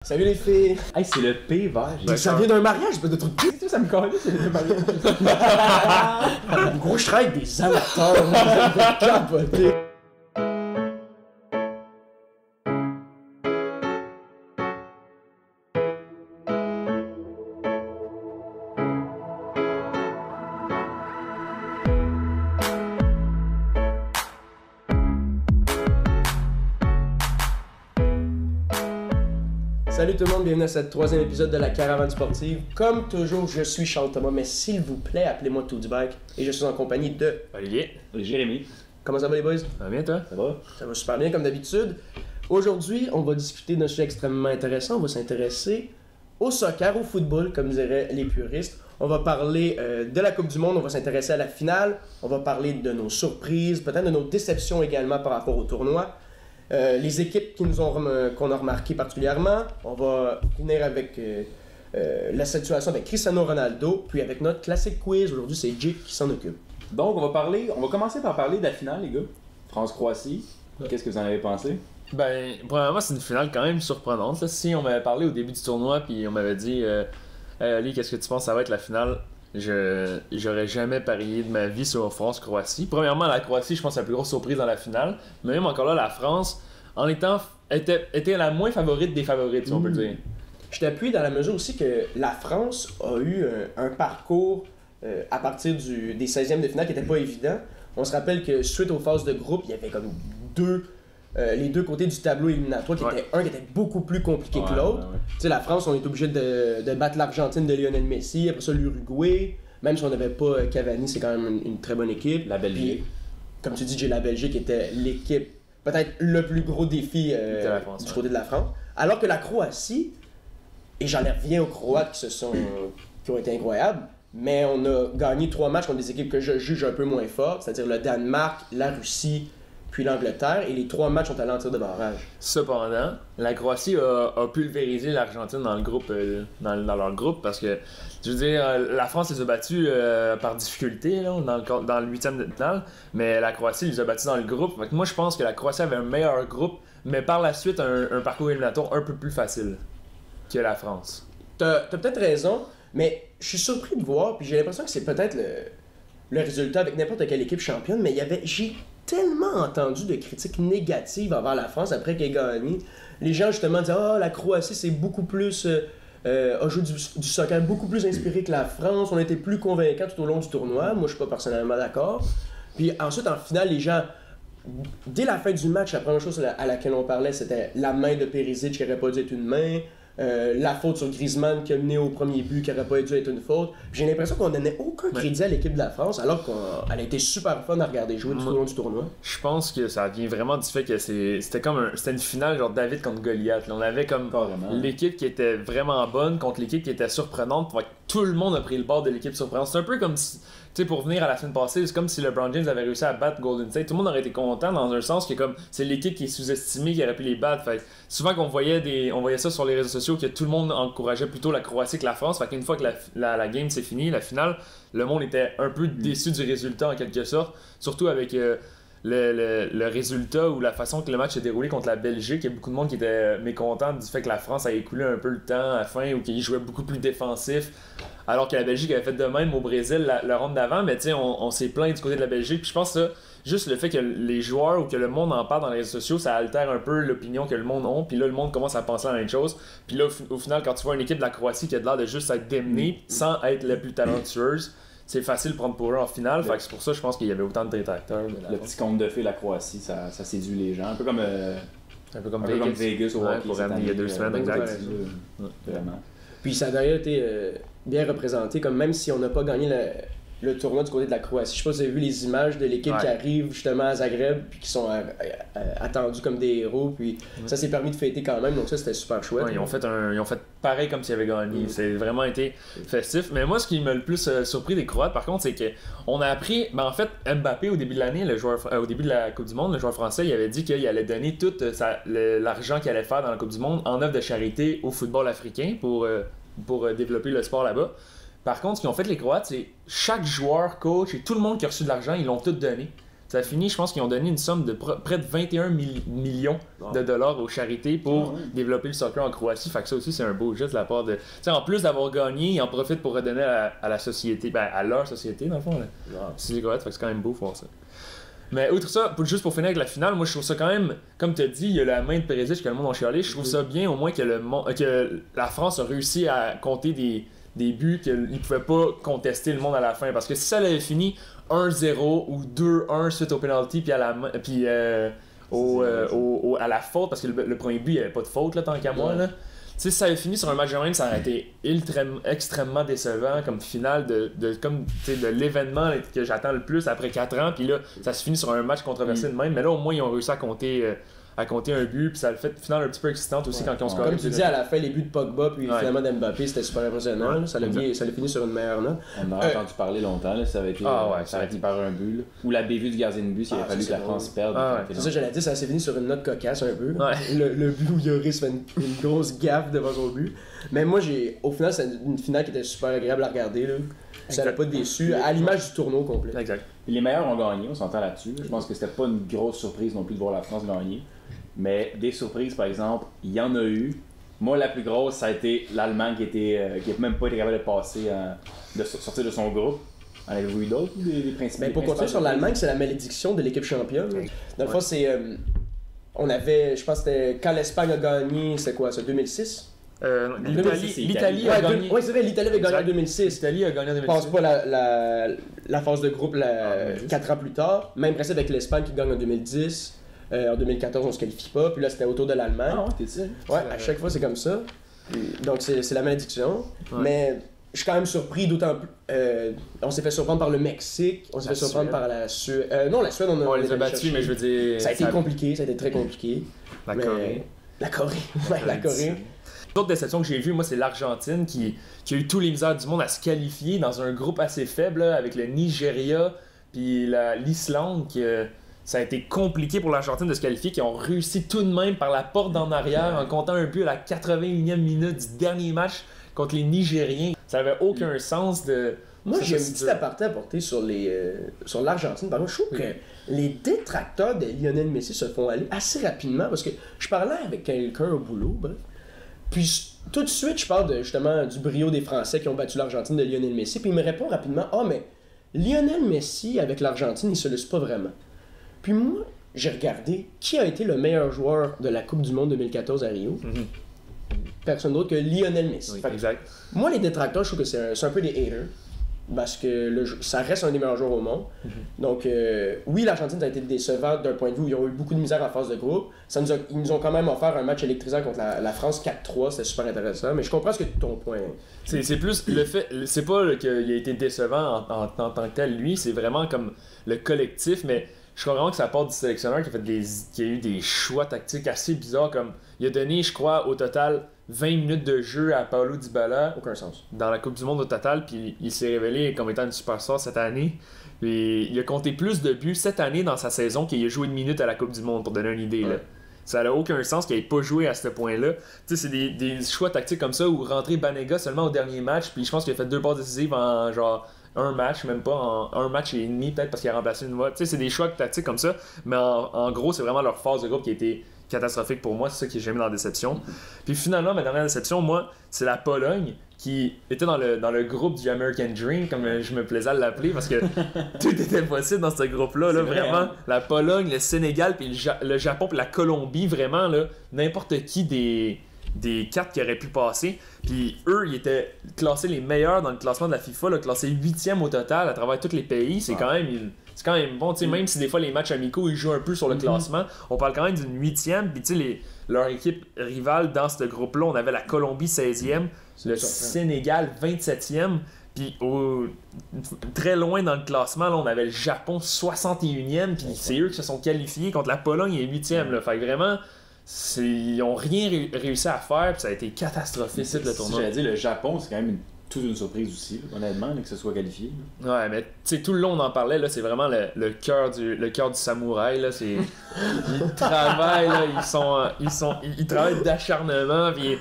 Salut les filles! Hey, c'est le P vert. Ça vient d'un mariage, de trucs. Qu'est-ce que ça me connaît, c'est le mariage? Gros, je travaille avec des amateurs, de capoter. Salut tout le monde, bienvenue à ce troisième épisode de la Caravane sportive. Comme toujours, je suis Charles Thomas, mais s'il vous plaît, appelez-moi Toadback. Et je suis en compagnie de... Olivier. Jérémy. Comment ça va les boys? Ça va bien toi? Ça va? Ça va super bien comme d'habitude. Aujourd'hui, on va discuter d'un sujet extrêmement intéressant. On va s'intéresser au soccer, au football, comme diraient les puristes. On va parler de la Coupe du Monde, on va s'intéresser à la finale. On va parler de nos surprises, peut-être de nos déceptions également par rapport au tournoi. Les équipes qu'on a remarquées particulièrement. On va finir avec la situation avec Cristiano Ronaldo, puis avec notre classique quiz. Aujourd'hui, c'est Jake qui s'en occupe. Donc, on va commencer par parler de la finale, les gars. France-Croatie. Qu'est-ce que vous en avez pensé? Ben, premièrement, c'est une finale quand même surprenante. Là. Si on m'avait parlé au début du tournoi, puis on m'avait dit hey, Ali, qu'est-ce que tu penses ça va être la finale? J'aurais jamais parié de ma vie sur France-Croatie. Premièrement, la Croatie, je pense, c'est la plus grosse surprise dans la finale. Mais même encore là, la France, était la moins favorite des favorites, si on peut le dire. Je t'appuie dans la mesure aussi que la France a eu un parcours à partir des 16e de finale qui n'était pas évident. On se rappelle que suite aux phases de groupe, il y avait comme les deux côtés du tableau éliminatoire qui était beaucoup plus compliqué que l'autre. Tu sais, la France, on est obligé de battre l'Argentine de Lionel Messi, après ça l'Uruguay, même si on n'avait pas Cavani, c'est quand même une très bonne équipe. La Belgique. Puis, comme tu dis, j'ai la Belgique qui était l'équipe, peut-être le plus gros défi du côté de la France. Alors que la Croatie, et j'en reviens aux Croates qui ont été incroyables, mais on a gagné 3 matchs contre des équipes que je juge un peu moins fortes, c'est-à-dire le Danemark, la Russie, puis l'Angleterre, et les 3 matchs sont allés en tir de barrage. Cependant, la Croatie a pulvérisé l'Argentine dans le groupe, dans leur groupe, parce que, je veux dire, la France les a battus par difficulté là, dans le 8e de finale, mais la Croatie les a battus dans le groupe. Fait que moi, je pense que la Croatie avait un meilleur groupe, mais par la suite, un parcours éliminatoire un peu plus facile que la France. T'as peut-être raison, mais je suis surpris de voir, puis j'ai l'impression que c'est peut-être le résultat avec n'importe quelle équipe championne, mais j'ai tellement entendu de critiques négatives envers la France après qu'elle ait gagné. Les gens justement disaient « Ah, la Croatie c'est beaucoup plus... a joué du soccer beaucoup plus inspiré que la France, on a été plus convaincants tout au long du tournoi. » Moi je suis pas personnellement d'accord. Puis ensuite en finale, les gens... Dès la fin du match, la première chose à laquelle on parlait, c'était la main de Perisic qui aurait pas dû être une main. La faute sur Griezmann qui a mené au premier but qui n'aurait pas dû être une faute. J'ai l'impression qu'on donnait aucun crédit à l'équipe de la France alors qu'elle a été super fun à regarder jouer tout au long du tournoi. Je pense que ça vient vraiment du fait que c'était une finale genre David contre Goliath. Là, on avait comme l'équipe qui était vraiment bonne contre l'équipe qui était surprenante. Tout le monde a pris le bord de l'équipe surprenante. C'est un peu comme si, tu sais, pour venir à la semaine passée, c'est comme si LeBron James avait réussi à battre Golden State. Tout le monde aurait été content dans un sens que comme c'est l'équipe qui est sous-estimée qui aurait pu les battre. Fait souvent qu'on voyait ça sur les réseaux sociaux que tout le monde encourageait plutôt la Croatie que la France. Fait qu'une fois que la game s'est finie, la finale, le monde était un peu déçu du résultat en quelque sorte. Surtout avec le résultat ou la façon que le match s'est déroulé contre la Belgique. Il y a beaucoup de monde qui était mécontent du fait que la France a écoulé un peu le temps à la fin ou qu'il jouait beaucoup plus défensif. Alors que la Belgique avait fait de même au Brésil la ronde d'avant. Mais tu sais, on s'est plaint du côté de la Belgique. Puis je pense que ça, juste le fait que les joueurs ou que le monde en parle dans les réseaux sociaux, ça altère un peu l'opinion que le monde a. Puis là, le monde commence à penser à la même chose. Puis là, au final, quand tu vois une équipe de la Croatie qui a l'air de juste être démenée sans être la plus talentueuse, c'est facile de prendre pour eux en finale. Fait que c'est pour ça, je pense qu'il y avait autant de détracteurs. Le petit conte de fées, la Croatie, ça séduit les gens. Un peu comme Vegas au hockey. Pour ramener il y a 2 semaines, exact. Vraiment. Puis ça a d'ailleurs été bien représenté, comme même si on n'a pas gagné le tournoi du côté de la Croatie. Je sais pas si vous avez vu les images de l'équipe qui arrive justement à Zagreb puis qui sont attendus comme des héros. Puis ça s'est permis de fêter quand même, donc ça c'était super chouette. Ouais, ils ont fait pareil comme s'ils avaient gagné. C'est vraiment été festif. Mais moi, ce qui m'a le plus surpris des Croates, par contre, c'est qu'on a appris. Ben, en fait, Mbappé, au début de l'année, au début de la Coupe du Monde, le joueur français, il avait dit qu'il allait donner tout l'argent qu'il allait faire dans la Coupe du Monde en œuvre de charité au football africain pour développer le sport là-bas. Par contre, ce qu'ils ont fait les Croates, c'est chaque joueur, coach et tout le monde qui a reçu de l'argent, ils l'ont tout donné. Ça a fini, je pense qu'ils ont donné une somme de près de 21 millions de dollars aux charités pour développer le soccer en Croatie. Fait que ça aussi, c'est un beau geste de la part de... Tu sais, en plus d'avoir gagné, ils en profitent pour redonner à la société, à leur société, dans le fond. Si c'est correct, fait que c'est quand même beau voir ça. Mais outre ça, juste pour finir avec la finale, moi je trouve ça quand même, comme tu as dit, il y a la main de Perisic que le monde a chialé. Je trouve ça bien au moins que la France a réussi à compter des buts qu'ils ne pouvaient pas contester le monde à la fin. Parce que si ça avait fini 1-0 ou 2-1 suite au penalty puis à la la faute, parce que le premier but il n'y avait pas de faute là, tant qu'à moi. Là. Si ça avait fini sur un match de même, ça aurait été extrêmement décevant comme finale de l'événement que j'attends le plus après 4 ans. Puis là, ça se finit sur un match controversé de même. Mais là, au moins, ils ont réussi à compter un but. Puis ça a fait une finale un petit peu excitante aussi quand on se Comme tu dis, à la fin, les buts de Pogba puis finalement d'Mbappé, c'était super impressionnant. Ça l'a fini sur une meilleure note. On a entendu parler longtemps. Là, ça avait été par un but. Là. Ou la bévue du gardien de but, s'il a fallu que la France perde. C'est ça, j'allais dire, ça s'est fini sur une note cocasse un peu. Le but où Lloris fait une grosse gaffe devant son but. Mais moi, au final, c'est une finale qui était super agréable à regarder. Là. Ça n'a pas déçu, à l'image du tournoi complet. Exact. Et les meilleurs ont gagné, on s'entend là-dessus. Je pense que c'était pas une grosse surprise non plus de voir la France gagner. Mais des surprises, par exemple, il y en a eu. Moi, la plus grosse, ça a été l'Allemagne qui n'a même pas été capable de passer, de sortir de son groupe. En avez-vous eu d'autres, des principes? Mais pour continuer sur l'Allemagne, c'est la malédiction de l'équipe championne. Dans le fond, c'est... on avait, je pense que c'était quand l'Espagne a gagné, c'est quoi ça, 2006? L'Italie a gagné. Oui, c'est vrai, l'Italie avait gagné en 2006. L'Italie a gagné en 2006. Je pense pas la phase de groupe 4 ans plus tard. Même principe avec l'Espagne qui gagne en 2010. En 2014, on se qualifie pas. Puis là, c'était autour de l'Allemagne. Ah ouais, t'es sûr? Ouais, à chaque fois, c'est comme ça. Donc, c'est la malédiction. Ouais. Mais je suis quand même surpris, d'autant plus. On s'est fait surprendre par le Mexique. On s'est fait surprendre par la Suède. Non, la Suède, on les a battus, mais je veux dire. Ça a été compliqué, ça a été très compliqué. La Corée. La Corée. Ouais, la Corée. L'autre déception que j'ai vue, moi, c'est l'Argentine qui a eu tous les misères du monde à se qualifier dans un groupe assez faible là, avec le Nigeria puis l'Islande. Ça a été compliqué pour l'Argentine de se qualifier, qui ont réussi tout de même par la porte d'en arrière en comptant un but à la 81e minute du dernier match contre les Nigériens. Ça n'avait aucun sens de... Moi, j'ai un petit aparté à porter sur l'Argentine. Par contre, je trouve que les détracteurs de Lionel Messi se font aller assez rapidement parce que je parlais avec quelqu'un au boulot, bref. Puis tout de suite, je parle justement du brio des Français qui ont battu l'Argentine de Lionel Messi. Puis il me répond rapidement, mais Lionel Messi avec l'Argentine, il se laisse pas vraiment. Puis moi, j'ai regardé qui a été le meilleur joueur de la Coupe du Monde 2014 à Rio. Personne d'autre que Lionel Messi. Oui, exact. Moi, les détracteurs, je trouve que c'est un peu des haters. Parce que ça reste un des meilleurs joueurs au monde. Donc, oui, l'Argentine a été décevante d'un point de vue où ils ont eu beaucoup de misère en phase de groupe. Ils nous ont quand même offert un match électrisant contre la France 4-3. C'était super intéressant. Mais je comprends ce que ton point. C'est plus le fait. C'est pas qu'il a été décevant en tant que tel, lui. C'est vraiment comme le collectif. Mais je crois vraiment que ça part du sélectionneur qui a eu des choix tactiques assez bizarres. Comme il a donné, je crois, au total 20 minutes de jeu à Paulo Dybala. Aucun sens. Dans la Coupe du Monde au total, puis il s'est révélé comme étant une superstar cette année. Puis il a compté plus de buts cette année dans sa saison qu'il a joué une minute à la Coupe du Monde, pour donner une idée. Là. Ça n'a aucun sens qu'il n'ait pas joué à ce point-là. Tu sais, c'est des choix tactiques comme ça où rentrer Banega seulement au dernier match, puis je pense qu'il a fait 2 passes décisives en genre un match, même pas en un match et demi, peut-être parce qu'il a remplacé une voix. Tu sais, c'est des choix tactiques comme ça, mais en gros, c'est vraiment leur phase de groupe qui a été catastrophique pour moi. C'est ça qui j'ai mis dans la déception. Puis finalement, ma dernière déception, moi, c'est la Pologne qui était dans le groupe du American Dream, comme je me plaisais à l'appeler, parce que tout était possible dans ce groupe-là. Là, vraiment, hein? La Pologne, le Sénégal, puis le Japon, puis la Colombie, vraiment, là, n'importe qui des 4 qui auraient pu passer. Puis eux, ils étaient classés les meilleurs dans le classement de la FIFA, là, classés 8e au total à travers tous les pays. C'est quand même bon, tu sais, même si des fois les matchs amicaux ils jouent un peu sur le classement, on parle quand même d'une 8e. Puis tu sais, leur équipe rivale dans ce groupe-là, on avait la Colombie 16e, le Sénégal 27e. Puis très loin dans le classement, là, on avait le Japon 61e. Puis c'est eux qui se sont qualifiés contre la Pologne et 8e. Là. Fait que vraiment, ils n'ont rien réussi à faire, puis ça a été catastrophique le tournoi. J'allais dire, le Japon, c'est quand même toute une surprise aussi, honnêtement, là, que ce soit qualifié. Là. Ouais, mais tu sais, tout le long on en parlait, là, c'est vraiment le cœur du samouraï. Là, c'est... Ils travaillent, là, ils travaillent d'acharnement. Puis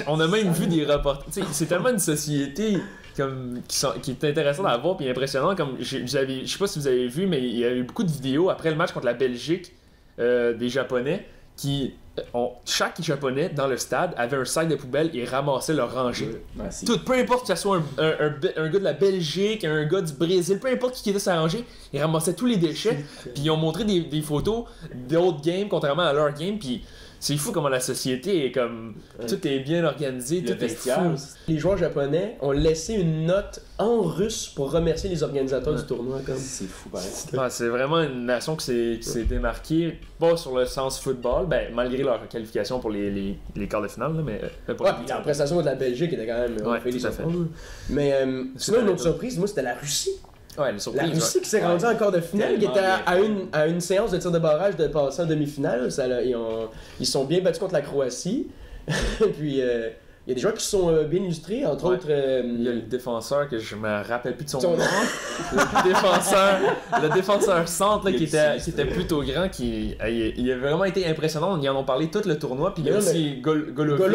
on a même vu des reportages. C'est tellement une société qui est intéressant à voir puis impressionnant. Comme je sais pas si vous avez vu, mais il y a eu beaucoup de vidéos après le match contre la Belgique des Japonais qui chaque Japonais dans le stade avait un sac de poubelle et ramassait leur rangée. Tout, peu importe que ce soit un gars de la Belgique, un gars du Brésil, peu importe qui était sa rangée, ils ramassaient tous les déchets. Puis ils ont montré des photos d'autres games contrairement à leur game. Puis c'est fou comment la société est comme. Tout est bien organisé, tout est fou. Les joueurs japonais ont laissé une note en russe pour remercier les organisateurs du tournoi. C'est fou, pareil. C'est vraiment une nation qui s'est démarquée, pas sur le sens football, malgré leur qualification pour les quarts de finale. Là, mais puis la prestation de la Belgique était quand même. Tout à fait. Mais sinon, une autre surprise, moi, c'était la Russie. Ouais, la Russie qui s'est rendue en quart de finale, qui était à une séance de tir de barrage de passer en demi-finale. Ils sont bien battus contre la Croatie. Puis il y a des joueurs qui sont bien illustrés, entre autres. Il y a le défenseur que je me rappelle plus de son nom. le défenseur centre là, qui était plutôt grand, il a vraiment été impressionnant. Ils en ont parlé tout le tournoi. Puis il y a aussi Golovin,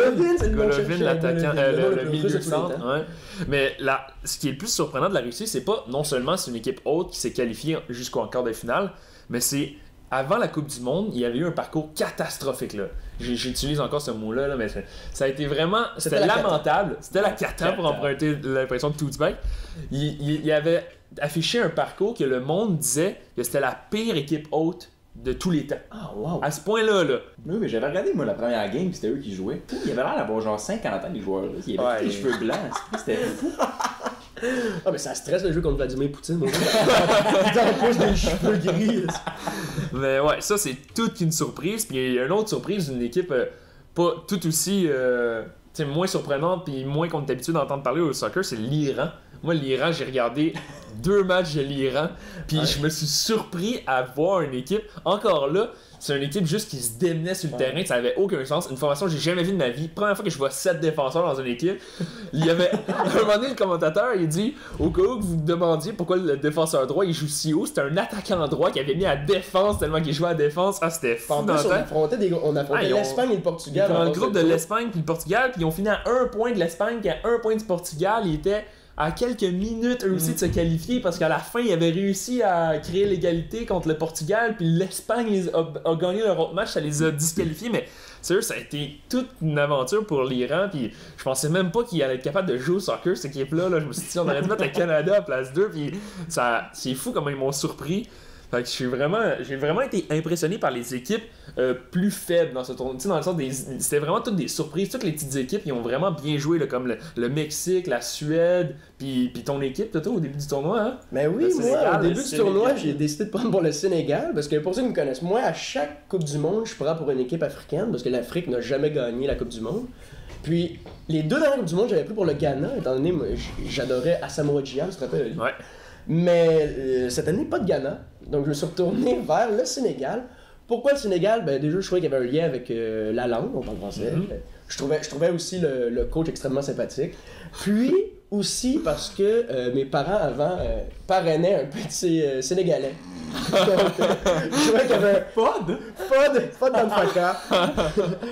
l'attaquant, le milieu de centre. Ouais. Mais là, ce qui est le plus surprenant de la Russie, c'est pas non seulement c'est une équipe haute qui s'est qualifiée jusqu'en quart de finale, mais c'est avant la Coupe du Monde, il y avait eu un parcours catastrophique là. J'utilise encore ce mot-là, mais ça a été vraiment. C'était lamentable. C'était la cata pour emprunter l'impression de Toutzbeck. Il avait affiché un parcours que le monde disait que c'était la pire équipe haute de tous les temps. Ah, wow. À ce point-là, là. Oui, mais j'avais regardé, moi, la première game, c'était eux qui jouaient. Il y avait l'air d'avoir genre 50 ans, les joueurs. Ils avaient tous les cheveux blancs. C'était fou. Ah, mais ça stresse le jeu contre Vladimir Poutine. Dans plus des cheveux gris. Mais ouais, ça, c'est toute une surprise. Puis il y a une autre surprise d'une équipe pas tout aussi moins surprenante puis moins qu'on est habitué d'entendre parler au soccer, c'est l'Iran. Moi, l'Iran, j'ai regardé 2 matchs de l'Iran, puis je me suis surpris à voir une équipe, encore là, c'est une équipe juste qui se démenait sur le terrain, ça avait aucun sens. Une formation que j'ai jamais vue de ma vie. Première fois que je vois 7 défenseurs dans une équipe. Il y avait, à un moment donné, le commentateur, il dit, au cas où vous vous demandiez pourquoi le défenseur droit il joue si haut, c'était un attaquant droit qui avait mis à défense tellement qu'il jouait à défense. Ah, c'était fou. En plus, on affrontait l'Espagne et le Portugal. Dans le groupe de l'Espagne puis le Portugal, puis ils ont fini à 1 point de l'Espagne puis à 1 point du Portugal. Ils étaient à quelques minutes eux aussi de se qualifier parce qu'à la fin ils avaient réussi à créer l'égalité contre le Portugal puis l'Espagne a gagné leur autre match, ça les a disqualifiés. Mais sérieux, ça a été toute une aventure pour l'Iran, puis je pensais même pas qu'il allait être capable de jouer au soccer cette équipe là. Je me suis dit on aurait dû mettre le Canada à place 2, puis ça, c'est fou comment ils m'ont surpris. Fait que j'ai vraiment été impressionné par les équipes plus faibles dans ce tournoi. Tu sais, dans le sens c'était vraiment toutes des surprises. Toutes les petites équipes, ils ont vraiment bien joué, là, comme le Mexique, la Suède, puis ton équipe, Toto, au début du tournoi. Hein? Ben oui, moi, au début du tournoi, j'ai décidé de prendre pour le Sénégal, parce que pour ceux qui me connaissent, moi, à chaque Coupe du Monde, je prends pour une équipe africaine, parce que l'Afrique n'a jamais gagné la Coupe du Monde. Puis, les 2 dernières Coupes du Monde, j'avais pris pour le Ghana, étant donné que j'adorais Asamoah Gyan, tu te rappelles? Ouais. Mais cette année, pas de Ghana. Donc je me suis retourné vers le Sénégal. Pourquoi le Sénégal? Ben déjà, je trouvais qu'il y avait un lien avec la langue, on parle français. Je trouvais aussi le coach extrêmement sympathique. Puis aussi parce que mes parents avant parrainaient un petit Sénégalais. Donc, je trouvais qu'il y avait un Fod dans le fracas.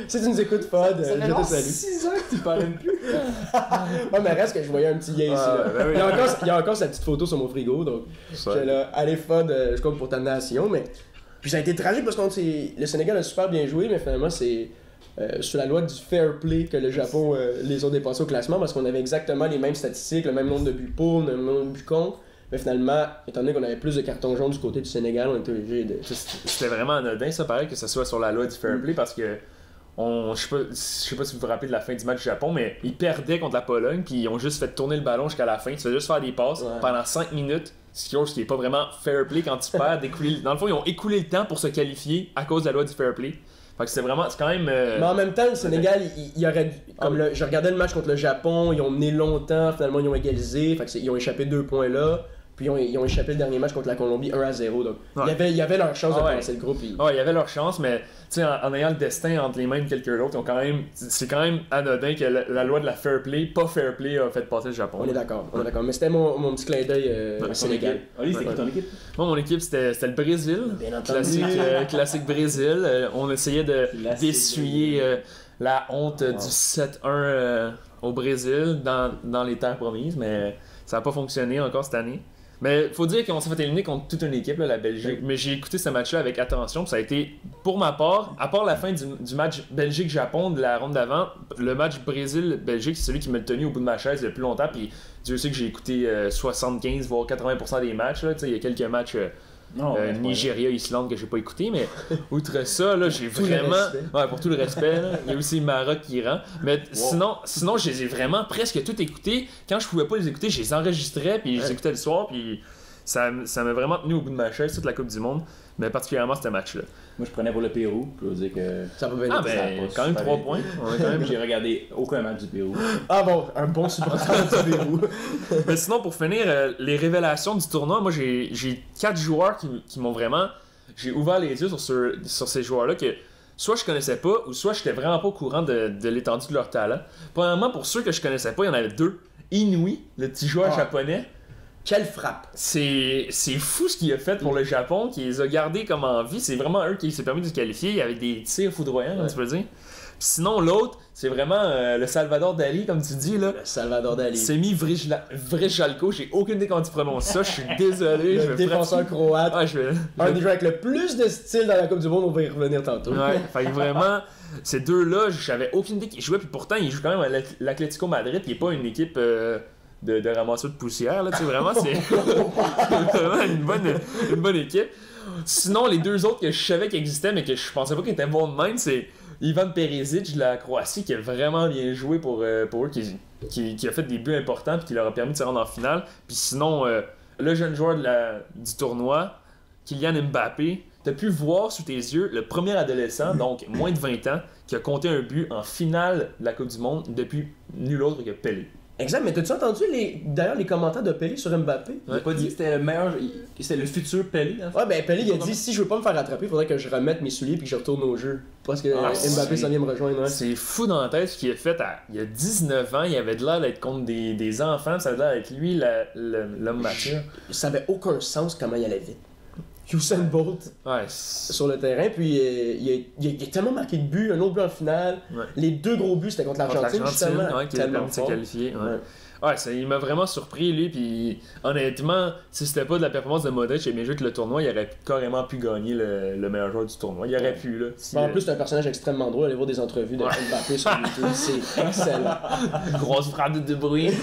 Si tu nous écoutes, Fod, je te salue. 6 ans que tu parraines plus. Ouais, mais reste que je voyais un petit gars ici. Là. Ben oui. Il y a encore sa petite photo sur mon frigo, donc j'étais là, allez Fod, je compte pour ta nation, mais... Puis ça a été tragique parce que le Sénégal a super bien joué, mais finalement c'est sur la loi du fair play que le Japon les a dépassés au classement parce qu'on avait exactement les mêmes statistiques, le même nombre de buts pour, le même nombre de buts contre. Mais finalement, étant donné qu'on avait plus de cartons jaunes du côté du Sénégal, on était obligé de... C'était vraiment anodin ça, pareil, que ce soit sur la loi du fair play parce que je sais pas si vous vous rappelez de la fin du match du Japon, mais ils perdaient contre la Pologne, puis ils ont juste fait tourner le ballon jusqu'à la fin. Tu fais juste faire des passes pendant 5 minutes, ce qui est pas vraiment fair play quand tu perds. Dans le fond, ils ont écoulé le temps pour se qualifier à cause de la loi du fair play. Fait que c'est quand même... Mais en même temps, le Sénégal, il aurait... Je regardais le match contre le Japon, ils ont mené longtemps, finalement ils ont égalisé, fait que ils ont échappé 2 points là. Puis ils ont échappé le dernier match contre la Colombie 1-0. Donc Ouais. il y avait leur chance de Ouais. passer le groupe. Puis... Ouais, il y avait leur chance, mais en ayant le destin entre les mains de quelqu'un d'autre, c'est quand même anodin que la loi de la fair play, pas fair play, a fait passer le Japon. On est d'accord. Mais c'était mon petit clin d'œil Sénégal. Oli, c'était qui ton équipe? Moi, mon équipe, c'était le Brésil. Bien entendu. Classique Brésil. On essayait d'essuyer la honte du 7-1 au Brésil dans les terres promises, mais ça n'a pas fonctionné encore cette année. Mais faut dire qu'on s'est fait éliminer contre toute une équipe, là, la Belgique. Mais j'ai écouté ce match-là avec attention, puis ça a été, pour ma part, à part la fin du match Belgique-Japon de la ronde d'avant, le match Brésil-Belgique, c'est celui qui m'a tenu au bout de ma chaise le plus longtemps, puis Dieu sait que j'ai écouté 75 voire 80% des matchs. Là. Il y a quelques matchs Nigeria-Islande que j'ai pas écouté, mais outre ça, là, j'ai vraiment... Ouais, pour tout le respect, là. Il y a aussi Maroc-Iran. Mais sinon, je les ai vraiment presque tout écoutés. Quand je pouvais pas les écouter, je les enregistrais, puis je les écoutais le soir, puis ça m'a vraiment tenu au bout de ma chaise toute la Coupe du Monde, mais particulièrement ce match-là. Moi, je prenais pour le Pérou. Je veux dire que ça peut Ah, ben, quand même 3 points. J'ai regardé aucun match du Pérou. Ah bon, un bon supporter du Pérou. Mais sinon, pour finir, les révélations du tournoi, moi, j'ai 4 joueurs qui m'ont vraiment... J'ai ouvert les yeux sur ces joueurs-là que soit je connaissais pas, ou soit j'étais vraiment pas au courant de l'étendue de leur talent. Premièrement, pour ceux que je connaissais pas, il y en avait 2. Inouï, le petit joueur japonais. Quelle frappe! C'est fou ce qu'il a fait pour le Japon, qui les a gardés comme en vie. C'est vraiment eux qui s'est permis de se qualifier avec des tirs foudroyants, comme tu peux dire. Puis sinon, l'autre, c'est vraiment le Salvador Dali, comme tu dis. Là. Le Salvador Dali. Semi Vrichalko, j'ai aucune idée comment tu prononces ça, je suis désolé. Le défenseur croate. Ah, un des joueurs avec le plus de style dans la Coupe du Monde, on va y revenir tantôt. Ouais, fait que vraiment, ces deux-là, j'avais aucune idée qu'ils jouaient, puis pourtant, ils jouent quand même à l'Atlético Madrid, qui n'est pas une équipe... de ramasseur de poussière, là, tu sais, vraiment, c'est vraiment une bonne équipe. Sinon, les 2 autres que je savais qu'ils existaient, mais que je pensais pas qu'ils étaient bons de même, c'est Ivan Perisic de la Croatie, qui a vraiment bien joué pour eux, qui a fait des buts importants, puis qui leur a permis de se rendre en finale. Puis sinon, le jeune joueur du tournoi, Kylian Mbappé, t'as pu voir sous tes yeux le premier adolescent, donc moins de 20 ans, qui a compté un but en finale de la Coupe du Monde depuis nul autre que Pelé. Exact, mais t'as-tu entendu d'ailleurs les commentaires de Pelé sur Mbappé? Il a pas dit que c'était le meilleur, c'était le futur Pelé. Ouais, ben Pelé il a dit si je veux pas me faire rattraper, il faudrait que je remette mes souliers puis que je retourne au jeu. Parce que Mbappé s'en vient me rejoindre. Ouais. C'est fou dans la tête ce qu'il a fait il y a 19 ans, il avait de l'air d'être contre des enfants, ça avait l'air d'être lui l'homme mature. Ça avait aucun sens comment il allait vite. Usain Bolt sur le terrain, puis il a tellement marqué de buts, un autre but en finale. Ouais. Les 2 gros buts c'était contre l'Argentine, justement. Qui a permis de se qualifier. Il m'a vraiment surpris, lui, puis honnêtement, si c'était pas de la performance de Modric et bien joué que le tournoi, il aurait carrément pu gagner le meilleur joueur du tournoi. Il aurait pu, là. En plus, c'est un personnage extrêmement drôle, allez voir des entrevues de Mbappé sur YouTube, c'est excellent. Grosse frappe de De Bruyne,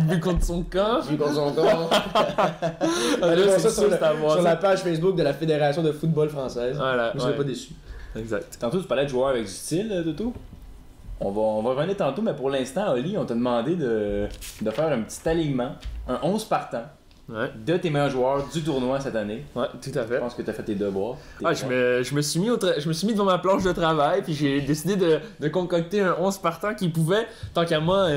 but contre son corps. But contre son corps. Allez voir ça sur la page Facebook de la Fédération de football française. Voilà, je ne serais pas déçu. Exact. Tantôt, tu parlais de joueurs avec du style, Toto. On va revenir tantôt, mais pour l'instant, Oli, on t'a demandé de faire un petit alignement, un 11 partant de tes meilleurs joueurs du tournoi cette année. Ouais, tout à fait. Je pense que tu as fait tes devoirs. Je me suis mis devant ma planche de travail, puis j'ai décidé de concocter un 11 partant qui pouvait, tant qu'à moi,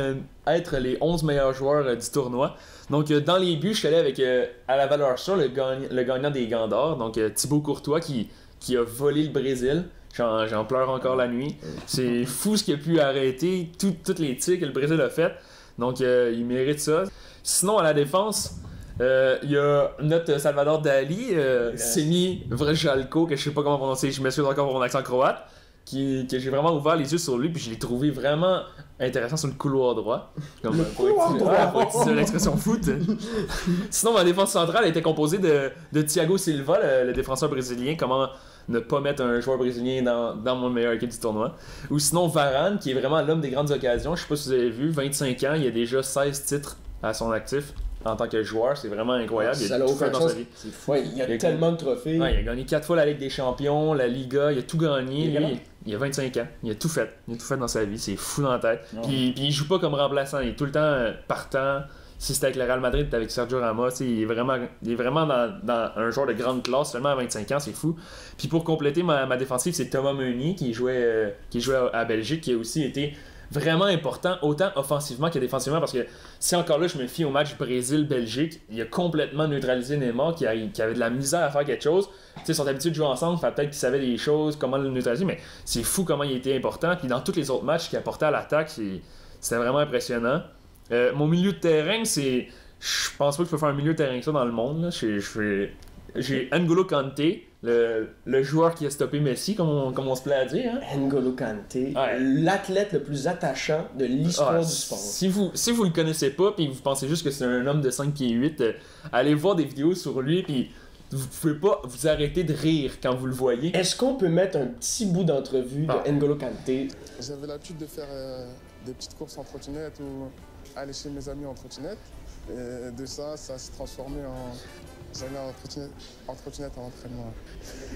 être les 11 meilleurs joueurs du tournoi. Donc, dans les buts, je suis allé avec à la valeur sûre le gagnant des Gants d'Or, donc Thibaut Courtois qui a volé le Brésil. J'en pleure encore la nuit. C'est fou ce qu'il a pu arrêter, toutes les tirs que le Brésil a fait. Donc, il mérite ça. Sinon, à la défense, il y a notre Salvador Dali, Semi Vrichalko, que je sais pas comment prononcer, je m'excuse encore pour mon accent croate, que j'ai vraiment ouvert les yeux sur lui, puis je l'ai trouvé vraiment intéressant sur le couloir droit. Comme pour utiliser l'expression foot. Sinon, ma défense centrale était composée de Thiago Silva, le défenseur brésilien. Comment ne pas mettre un joueur brésilien dans mon meilleur équipe du tournoi. Ou sinon Varane, qui est vraiment l'homme des grandes occasions. Je sais pas si vous avez vu, 25 ans, il a déjà 16 titres à son actif en tant que joueur. C'est vraiment incroyable. Ça n'a aucun sens. C'est fou. Ouais, il a tellement de trophées. Ouais, il a gagné 4 fois la Ligue des Champions, la Liga, il a tout gagné. Il a 25 ans. Il a tout fait. Il a tout fait dans sa vie. C'est fou dans la tête. Puis il joue pas comme remplaçant. Il est tout le temps partant. Si c'était avec le Real Madrid, avec Sergio Ramos, il est vraiment dans un joueur de grande classe, seulement à 25 ans, c'est fou. Puis pour compléter ma défensive, c'est Thomas Meunier qui jouait à Belgique, qui a aussi été vraiment important, autant offensivement que défensivement, parce que si encore là je me fie au match Brésil-Belgique, il a complètement neutralisé Neymar qui avait de la misère à faire quelque chose. Tu sais, ils sont habitués de jouer ensemble, peut-être qu'ils savaient des choses, comment le neutraliser, mais c'est fou comment il était important. Puis dans tous les autres matchs qu'il apportait à l'attaque, c'était vraiment impressionnant. Mon milieu de terrain, c'est... Je pense pas que je peux faire un milieu de terrain que ça dans le monde. Là. J'ai N'Golo Kanté, le joueur qui a stoppé Messi, comme on se plaît à dire. Hein? N'Golo Kanté, l'athlète le plus attachant de l'histoire du sport. Si vous le connaissez pas, puis vous pensez juste que c'est un homme de 5 pieds 8, allez voir des vidéos sur lui, puis vous pouvez pas vous arrêter de rire quand vous le voyez. Est-ce qu'on peut mettre un petit bout d'entrevue de N'Golo Kanté? J'avais l'habitude de faire des petites courses en trottinette ou aller chez mes amis en trottinette. Et de ça s'est transformé en trottinette en entraînement.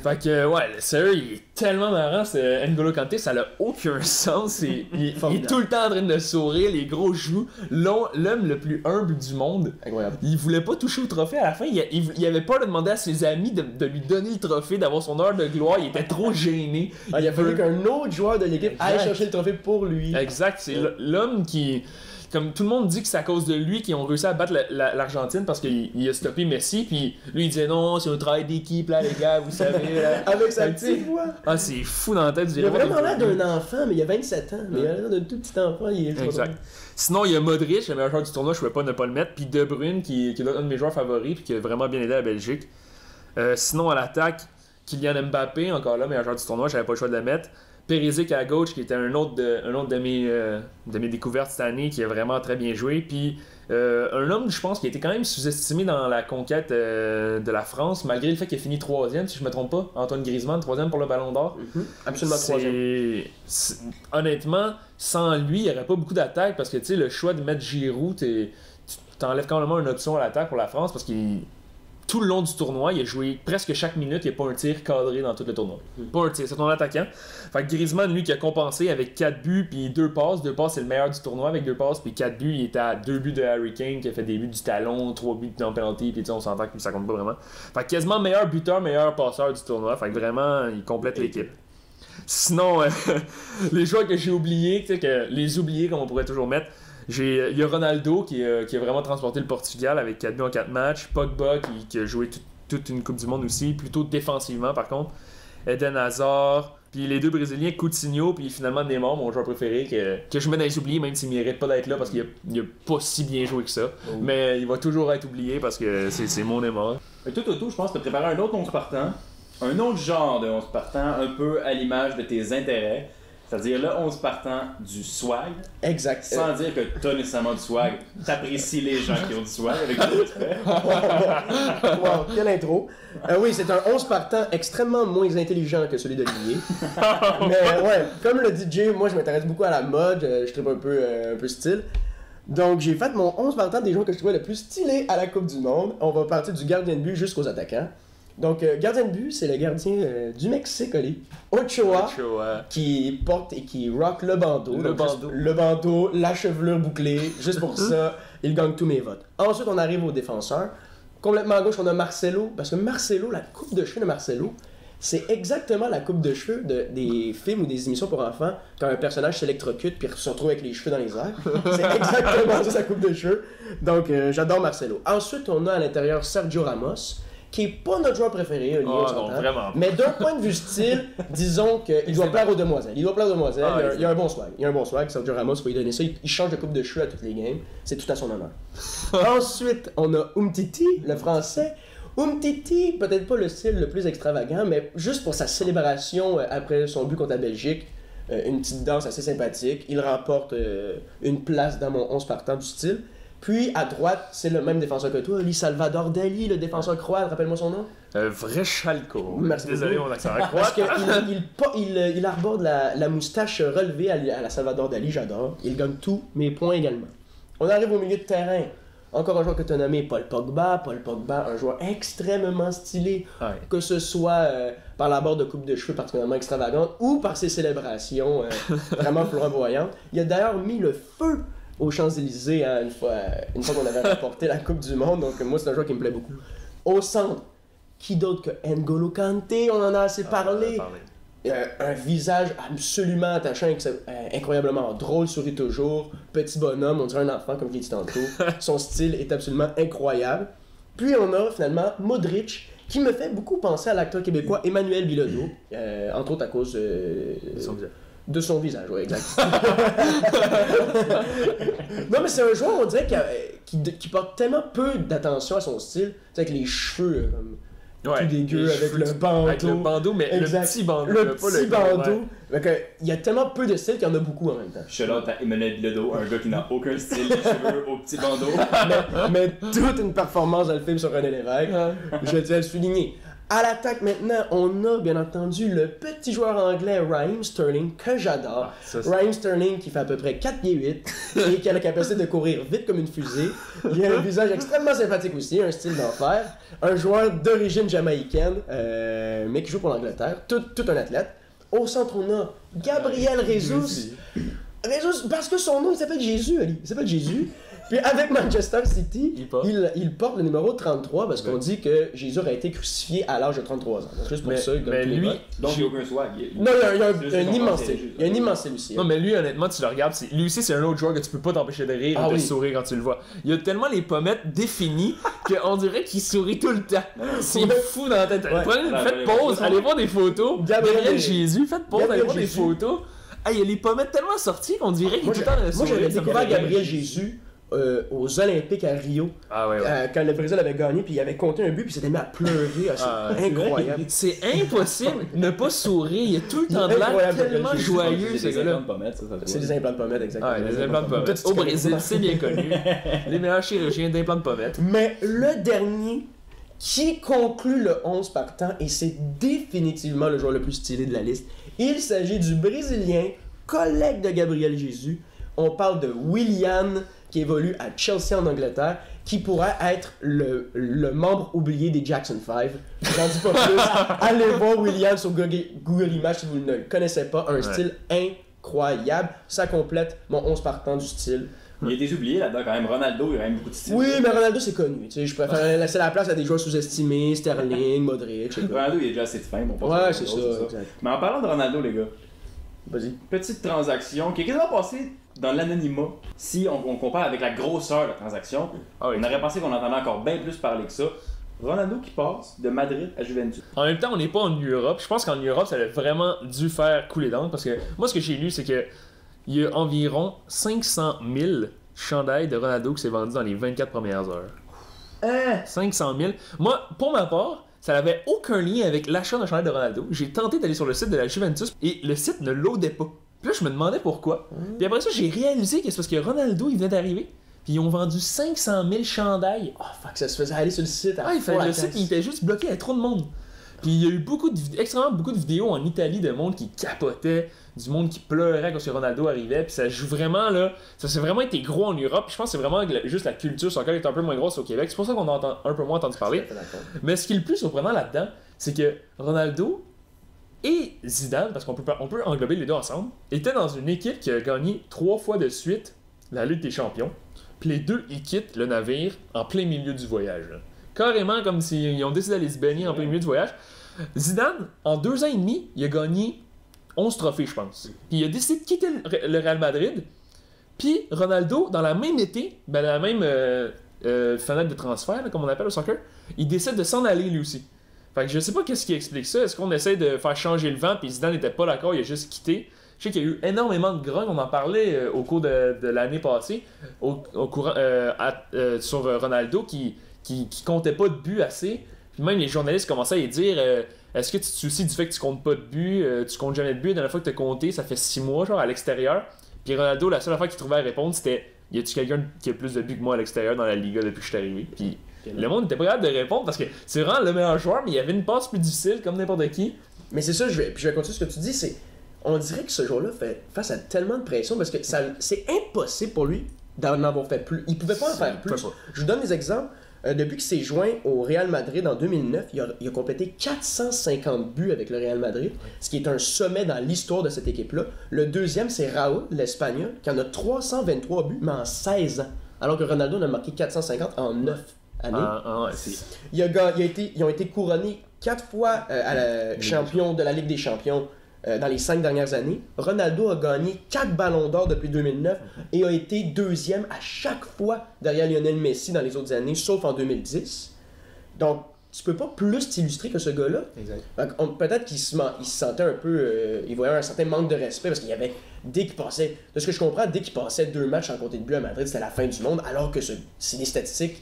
Fait que, ouais, sérieux, il est tellement marrant, ce N'Golo Kanté, ça n'a aucun sens. Il est tout le temps en train de sourire, les gros joues. L'homme le plus humble du monde. Incroyable. Il voulait pas toucher au trophée à la fin. Il avait peur de demander à ses amis de lui donner le trophée, d'avoir son heure de gloire. Il était trop gêné. Il a fallu qu'un autre joueur de l'équipe aille chercher le trophée pour lui. Exact, c'est l'homme qui... Comme tout le monde dit que c'est à cause de lui qu'ils ont réussi à battre l'Argentine parce qu'il a stoppé Messi, puis lui il disait non, c'est un travail d'équipe là les gars, vous savez. Là. Avec sa petite voix. Ah, c'est fou dans la tête. Il a vraiment l'air d'un enfant, mais il a 27 ans. Mais il a l'air d'un tout petit enfant. Exact. Sinon, il y a Modric, le meilleur joueur du tournoi, je ne pouvais pas ne pas le mettre, puis De Bruyne qui est un de mes joueurs favoris, puis qui a vraiment bien aidé la Belgique. Sinon, à l'attaque, Kylian Mbappé, encore là, meilleur joueur du tournoi, j'avais pas le choix de le mettre. Perisic à gauche, qui était un autre de mes découvertes cette année, qui a vraiment très bien joué. Puis un homme, je pense, qui a été quand même sous-estimé dans la conquête de la France, malgré le fait qu'il a fini 3e, si je me trompe pas. Antoine Griezmann, 3e pour le Ballon d'Or. Absolument 3e. Honnêtement, sans lui, il n'y aurait pas beaucoup d'attaque, parce que tu sais, le choix de mettre Giroud, tu t'enlèves quand même une option à l'attaque pour la France, parce qu'il... Tout le long du tournoi, il a joué presque chaque minute, il n'y a pas un tir cadré dans tout le tournoi. Pas un tir, c'est ton attaquant. Fait que Griezmann, lui, qui a compensé avec 4 buts puis 2 passes. 2 passes, c'est le meilleur du tournoi avec 2 passes, puis 4 buts, il était à 2 buts de Harry Kane, qui a fait des buts du talon, 3 buts dans penalty, puis on s'entend que ça compte pas vraiment. Fait que quasiment meilleur buteur, meilleur passeur du tournoi. Fait que vraiment, il complète l'équipe. Sinon, les joueurs que j'ai oubliés, tu sais, que les oubliés, comme on pourrait toujours mettre, il y a Ronaldo qui a vraiment transporté le Portugal avec 4 buts en 4 matchs. Pogba qui a joué toute une Coupe du Monde aussi, plutôt défensivement par contre. Eden Hazard, puis les deux Brésiliens, Coutinho, puis finalement Neymar, mon joueur préféré, que je mets dans les oubliés, même s'il ne mérite pas d'être là parce qu'il n'a pas si bien joué que ça. Mais il va toujours être oublié parce que c'est mon Neymar. Tout autour, je pense que tu as préparé un autre 11 partant, un autre genre de 11 partant, un peu à l'image de tes intérêts. C'est-à-dire le 11 partant du swag. Exact. Sans dire que t'as nécessairement du swag. T'apprécies les gens qui ont du swag avec tout le respect. Wow, quelle intro. Oui, c'est un 11 partant extrêmement moins intelligent que celui d'Olivier. Mais ouais, comme le DJ, moi je m'intéresse beaucoup à la mode, je tripe un peu style. Donc j'ai fait mon 11 partant des joueurs que je trouvais le plus stylé à la Coupe du Monde. On va partir du gardien de but jusqu'aux attaquants. Donc, gardien de but, c'est le gardien du Mexique, Ochoa, qui porte et qui rock le bandeau. Le bandeau, la chevelure bouclée, juste pour ça, il gagne tous mes votes. Ensuite, on arrive aux défenseurs. Complètement à gauche, on a Marcelo, parce que Marcelo, la coupe de cheveux de Marcelo, c'est exactement la coupe de cheveux des films ou des émissions pour enfants, quand un personnage s'électrocute puis se retrouve avec les cheveux dans les airs. C'est exactement ça, sa coupe de cheveux. Donc, j'adore Marcelo. Ensuite, on a à l'intérieur Sergio Ramos, qui est pas notre joueur préféré, Olivier, non, vraiment. Mais d'un point de vue style, disons qu'il doit plaire aux demoiselles. Il a un bon swag. Il a un bon swag, Sergio Ramos, il faut lui donner ça. Il change de coupe de cheveux à toutes les games. C'est tout à son honneur. Ensuite, on a Umtiti, le français. Umtiti, peut-être pas le style le plus extravagant, mais juste pour sa célébration après son but contre la Belgique, une petite danse assez sympathique. Il remporte une place dans mon 11 partant du style. Puis, à droite, c'est le même défenseur que toi, Salvador Dali, le défenseur croate, rappelle-moi son nom. Vrechalko. Merci. Désolé, mon accent croate. Parce qu'il arbore la moustache relevée à la Salvador Dali, j'adore. Il gagne tous mes points également. On arrive au milieu de terrain. Encore un joueur que tu as nommé, Paul Pogba, un joueur extrêmement stylé, que ce soit par la barre de coupe de cheveux particulièrement extravagante ou par ses célébrations vraiment flamboyantes. Il a d'ailleurs mis le feu aux Champs-Élysées une fois qu'on avait remporté la Coupe du Monde, donc moi c'est un joueur qui me plaît beaucoup. Au centre, qui d'autre que N'Golo Kanté, on en a assez parlé. Un visage absolument attachant, incroyablement drôle, sourit toujours, petit bonhomme, on dirait un enfant comme je l'ai dit tantôt. Son style est absolument incroyable. Puis on a finalement Modric, qui me fait beaucoup penser à l'acteur québécois Emmanuel Bilodeau, entre autres à cause de son visage, oui, exact. Non, mais c'est un joueur, on dirait, qui porte tellement peu d'attention à son style, avec les cheveux tout dégueu, avec le bandeau. Avec le bandeau, mais exact. le petit bandeau. Le petit bandeau. Il y a tellement peu de style qu'il y en a beaucoup en même temps. Shout-out à Emmanuel Bilodeau, un gars qui n'a aucun style, les cheveux au petit bandeau. mais toute une performance dans le film sur René Lévesque, je tiens à le souligner. À l'attaque maintenant, on a bien entendu le petit joueur anglais Raheem Sterling, que j'adore. Raheem Sterling qui fait à peu près 4 pieds 8 et qui a la capacité de courir vite comme une fusée. Il a un visage extrêmement sympathique aussi, un style d'enfer. Un joueur d'origine jamaïcaine, mais qui joue pour l'Angleterre, tout un athlète. Au centre, on a Gabriel Jesus. Jesus, parce que son nom, il s'appelle Jésus, Ali. Il s'appelle Jésus. Puis avec Manchester City, il porte le numéro 33 parce qu'on dit que Jésus a été crucifié à l'âge de 33 ans. Donc juste pour ça, il donne tous les votes. Donc il n'y a aucun swag. Non, il y a un immense style. Il y a un immense style aussi. Non, mais lui, honnêtement, tu le regardes, lui aussi, c'est un autre joueur que tu peux pas t'empêcher de rire ou de sourire quand tu le vois. Il a tellement les pommettes définies qu'on dirait qu'il sourit tout le temps. C'est fou dans la tête. Faites pause, allez voir des photos. Gabriel Jésus, faites pause, allez voir des photos. Il y a les pommettes tellement sorties qu'on dirait qu'il est tout le temps Moi, j'avais découvert Gabriel Jésus aux Olympiques à Rio, quand le Brésil avait gagné, puis il avait compté un but, puis il s'était mis à pleurer. C'est incroyable. C'est impossible de ne pas sourire. Il y a tout le temps de l'air tellement joyeux, ce gars-là. C'est des implants de pommettes, exactement. Les implants de pommettes. Au Brésil, c'est bien connu. Les meilleurs chirurgiens d'implants de pommettes. Mais le dernier qui conclut le 11 partant, et c'est définitivement le joueur le plus stylé de la liste, il s'agit du Brésilien, collègue de Gabriel Jesus. On parle de Willian, qui évolue à Chelsea en Angleterre, qui pourrait être le membre oublié des Jackson 5. J'en dis pas plus. Allez voir William sur Google Images si vous ne le connaissez pas. Un style incroyable. Ça complète mon 11 partant du style. Il y a des oubliés là-dedans quand même. Ronaldo, il y a quand même beaucoup de style. Oui, mais Ronaldo, c'est connu. Tu sais, je préfère laisser la place à des joueurs sous-estimés, Sterling, Modric. Ronaldo, il a déjà assez de fame. Ouais, c'est ça. Mais en parlant de Ronaldo, les gars, vas-y. Petite transaction qui est quasiment passée dans l'anonymat. Si on compare avec la grosseur de la transaction, on aurait pensé qu'on entendait encore bien plus parler que ça. Ronaldo qui passe de Madrid à Juventus. En même temps, on n'est pas en Europe. Je pense qu'en Europe, ça a vraiment dû faire couler d'encre parce que moi, ce que j'ai lu, c'est que il y a environ 500 000 chandails de Ronaldo qui s'est vendu dans les 24 premières heures. 500 000. Moi, pour ma part, ça n'avait aucun lien avec l'achat d'un chandail de Ronaldo. J'ai tenté d'aller sur le site de la Juventus et le site ne loadait pas. Puis là, je me demandais pourquoi. Puis après ça, j'ai réalisé que c'est parce que Ronaldo, il venait d'arriver. Puis ils ont vendu 500 000 chandails. Oh fuck, ça se faisait aller sur le site. Le site, il était juste bloqué, il y avait trop de monde. Puis il y a eu extrêmement beaucoup de vidéos en Italie de monde qui capotait, du monde qui pleurait quand Ronaldo arrivait. Puis ça joue vraiment là. Ça s'est vraiment été gros en Europe. Puis je pense que c'est vraiment juste la culture soccer est un peu moins grosse au Québec. C'est pour ça qu'on a un peu moins entendu parler. Mais ce qui est le plus surprenant là-dedans, c'est que Ronaldo et Zidane, parce qu'on peut englober les deux ensemble, étaient dans une équipe qui a gagné 3 fois de suite la Ligue des Champions. Puis les deux, ils quittent le navire en plein milieu du voyage. Là. Carrément comme s'ils ont décidé d'aller se baigner en plein milieu du voyage. Zidane, en 2 ans et demi, il a gagné 11 trophées, je pense. Puis il a décidé de quitter le Real Madrid. Puis Ronaldo, dans la même été, dans la même fenêtre de transfert, là, comme on appelle au soccer, il décide de s'en aller lui aussi. Fait que je sais pas qu'est-ce qui explique ça. Est-ce qu'on essaie de faire changer le vent puis Zidane n'était pas d'accord, il a juste quitté. Je sais qu'il y a eu énormément de grogne, on en parlait au cours de l'année passée, sur Ronaldo qui comptait pas de but assez. Puis même les journalistes commençaient à lui dire est-ce que tu te soucies du fait que tu comptes pas de but, tu comptes jamais de but, la dernière fois que tu as compté, ça fait 6 mois genre à l'extérieur. Puis Ronaldo, la seule affaire qu'il trouvait à répondre, c'était y a-tu quelqu'un qui a plus de buts que moi à l'extérieur dans la Liga depuis que je suis arrivé? Puis le monde était pas capable de répondre parce que c'est vraiment le meilleur joueur, mais il y avait une passe plus difficile comme n'importe qui. Mais c'est ça, je vais continuer ce que tu dis, c'est on dirait que ce joueur-là fait face à tellement de pression parce que c'est impossible pour lui d'en avoir fait plus. Il pouvait pas en faire plus. Je vous donne des exemples. Depuis qu'il s'est joint au Real Madrid en 2009, il a complété 450 buts avec le Real Madrid, ce qui est un sommet dans l'histoire de cette équipe-là. Le deuxième, c'est Raúl, l'Espagnol, qui en a 323 buts, mais en 16 ans. Alors que Ronaldo en a marqué 450 en 9 années. Ils ont été couronnés 4 fois champion de la Ligue des Champions dans les 5 dernières années. Ronaldo a gagné 4 ballons d'or depuis 2009 et a été deuxième à chaque fois derrière Lionel Messi dans les autres années, sauf en 2010. Donc, tu peux pas plus t'illustrer que ce gars-là. Exact. Peut-être qu'il se sentait un peu... il voyait un certain manque de respect parce qu'il y avait... Dès qu'il passait... De ce que je comprends, dès qu'il passait 2 matchs en côté de but à Madrid, c'était la fin du monde, alors que c'est des statistiques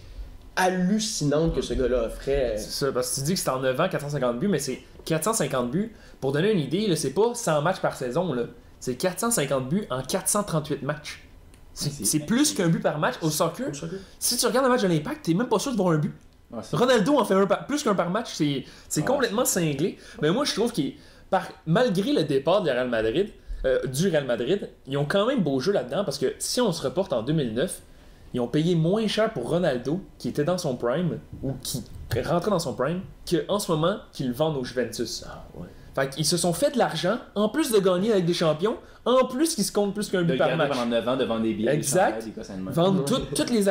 hallucinantes que ce gars-là offrait. C'est ça, parce que tu dis que c'est en 9 ans 450 buts, mais c'est 450 buts. Pour donner une idée, là, c'est pas 100 matchs par saison, là. C'est 450 buts en 438 matchs. C'est plus qu'un but par match au soccer. Si tu regardes un match de l'Impact, t'es même pas sûr de voir un but. Ah, Ronaldo en fait plus qu'un par match, c'est complètement cinglé. Mais moi, je trouve qu'il malgré le départ du Real Madrid, ils ont quand même beau jeu là-dedans parce que si on se reporte en 2009, ils ont payé moins cher pour Ronaldo qui était dans son prime ou qui rentrait dans son prime qu'en ce moment qu'ils le vendent au Juventus. Fait qu'ils se sont fait de l'argent, en plus de gagner avec des champions, en plus qu'ils se comptent plus qu'un but par match. Pendant 9 ans de vendre des billets. Exact. Vendre tous les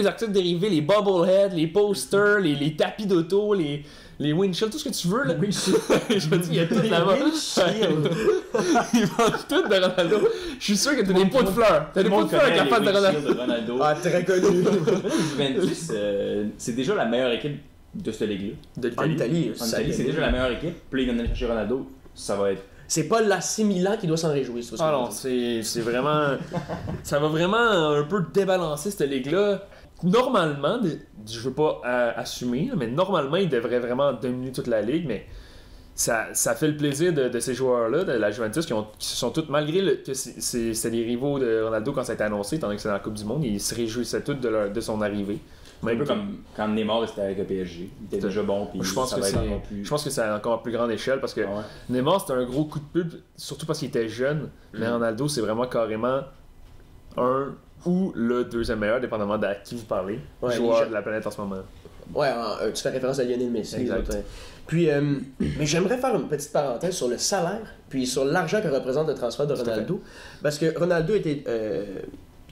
articles dérivés, les bobbleheads, les posters, les tapis d'auto, les windshields, tout ce que tu veux. Là. Je me dis, il y a tout là-bas. Ils vendent tout de Ronaldo. Je suis sûr que t'as des pots de fleurs. T'as des pots de fleurs avec la face de Ronaldo. Ah, très connu. Juventus, c'est déjà la meilleure équipe de cette ligue-là. En Italie, c'est déjà la meilleure équipe. Puis ils viennent aller chercher Ronaldo, ça va être... C'est pas l'AC Milan qui doit s'en réjouir. Ah non, c'est vraiment... ça va vraiment un peu débalancer cette ligue-là. Normalement, je veux pas assumer, mais normalement, ils devraient vraiment dominer toute la ligue, mais ça fait le plaisir de ces joueurs-là, de la Juventus, qui se sont tous, malgré que c'est les rivaux de Ronaldo quand ça a été annoncé, étant donné que c'est dans la Coupe du Monde, ils se réjouissaient tous de son arrivée. Un peu comme quand Neymar était avec le PSG. Il était déjà bon. Puis je pense que c'est à encore à plus grande échelle parce que Neymar c'était un gros coup de pub, surtout parce qu'il était jeune. Mais Ronaldo c'est vraiment carrément un ou le deuxième meilleur, dépendamment de qui vous parlez, joueur de la planète en ce moment. Ouais, tu fais référence à Lionel Messi. Exact. Puis, mais j'aimerais faire une petite parenthèse sur le salaire, puis sur l'argent que représente le transfert de Ronaldo. Parce que Ronaldo était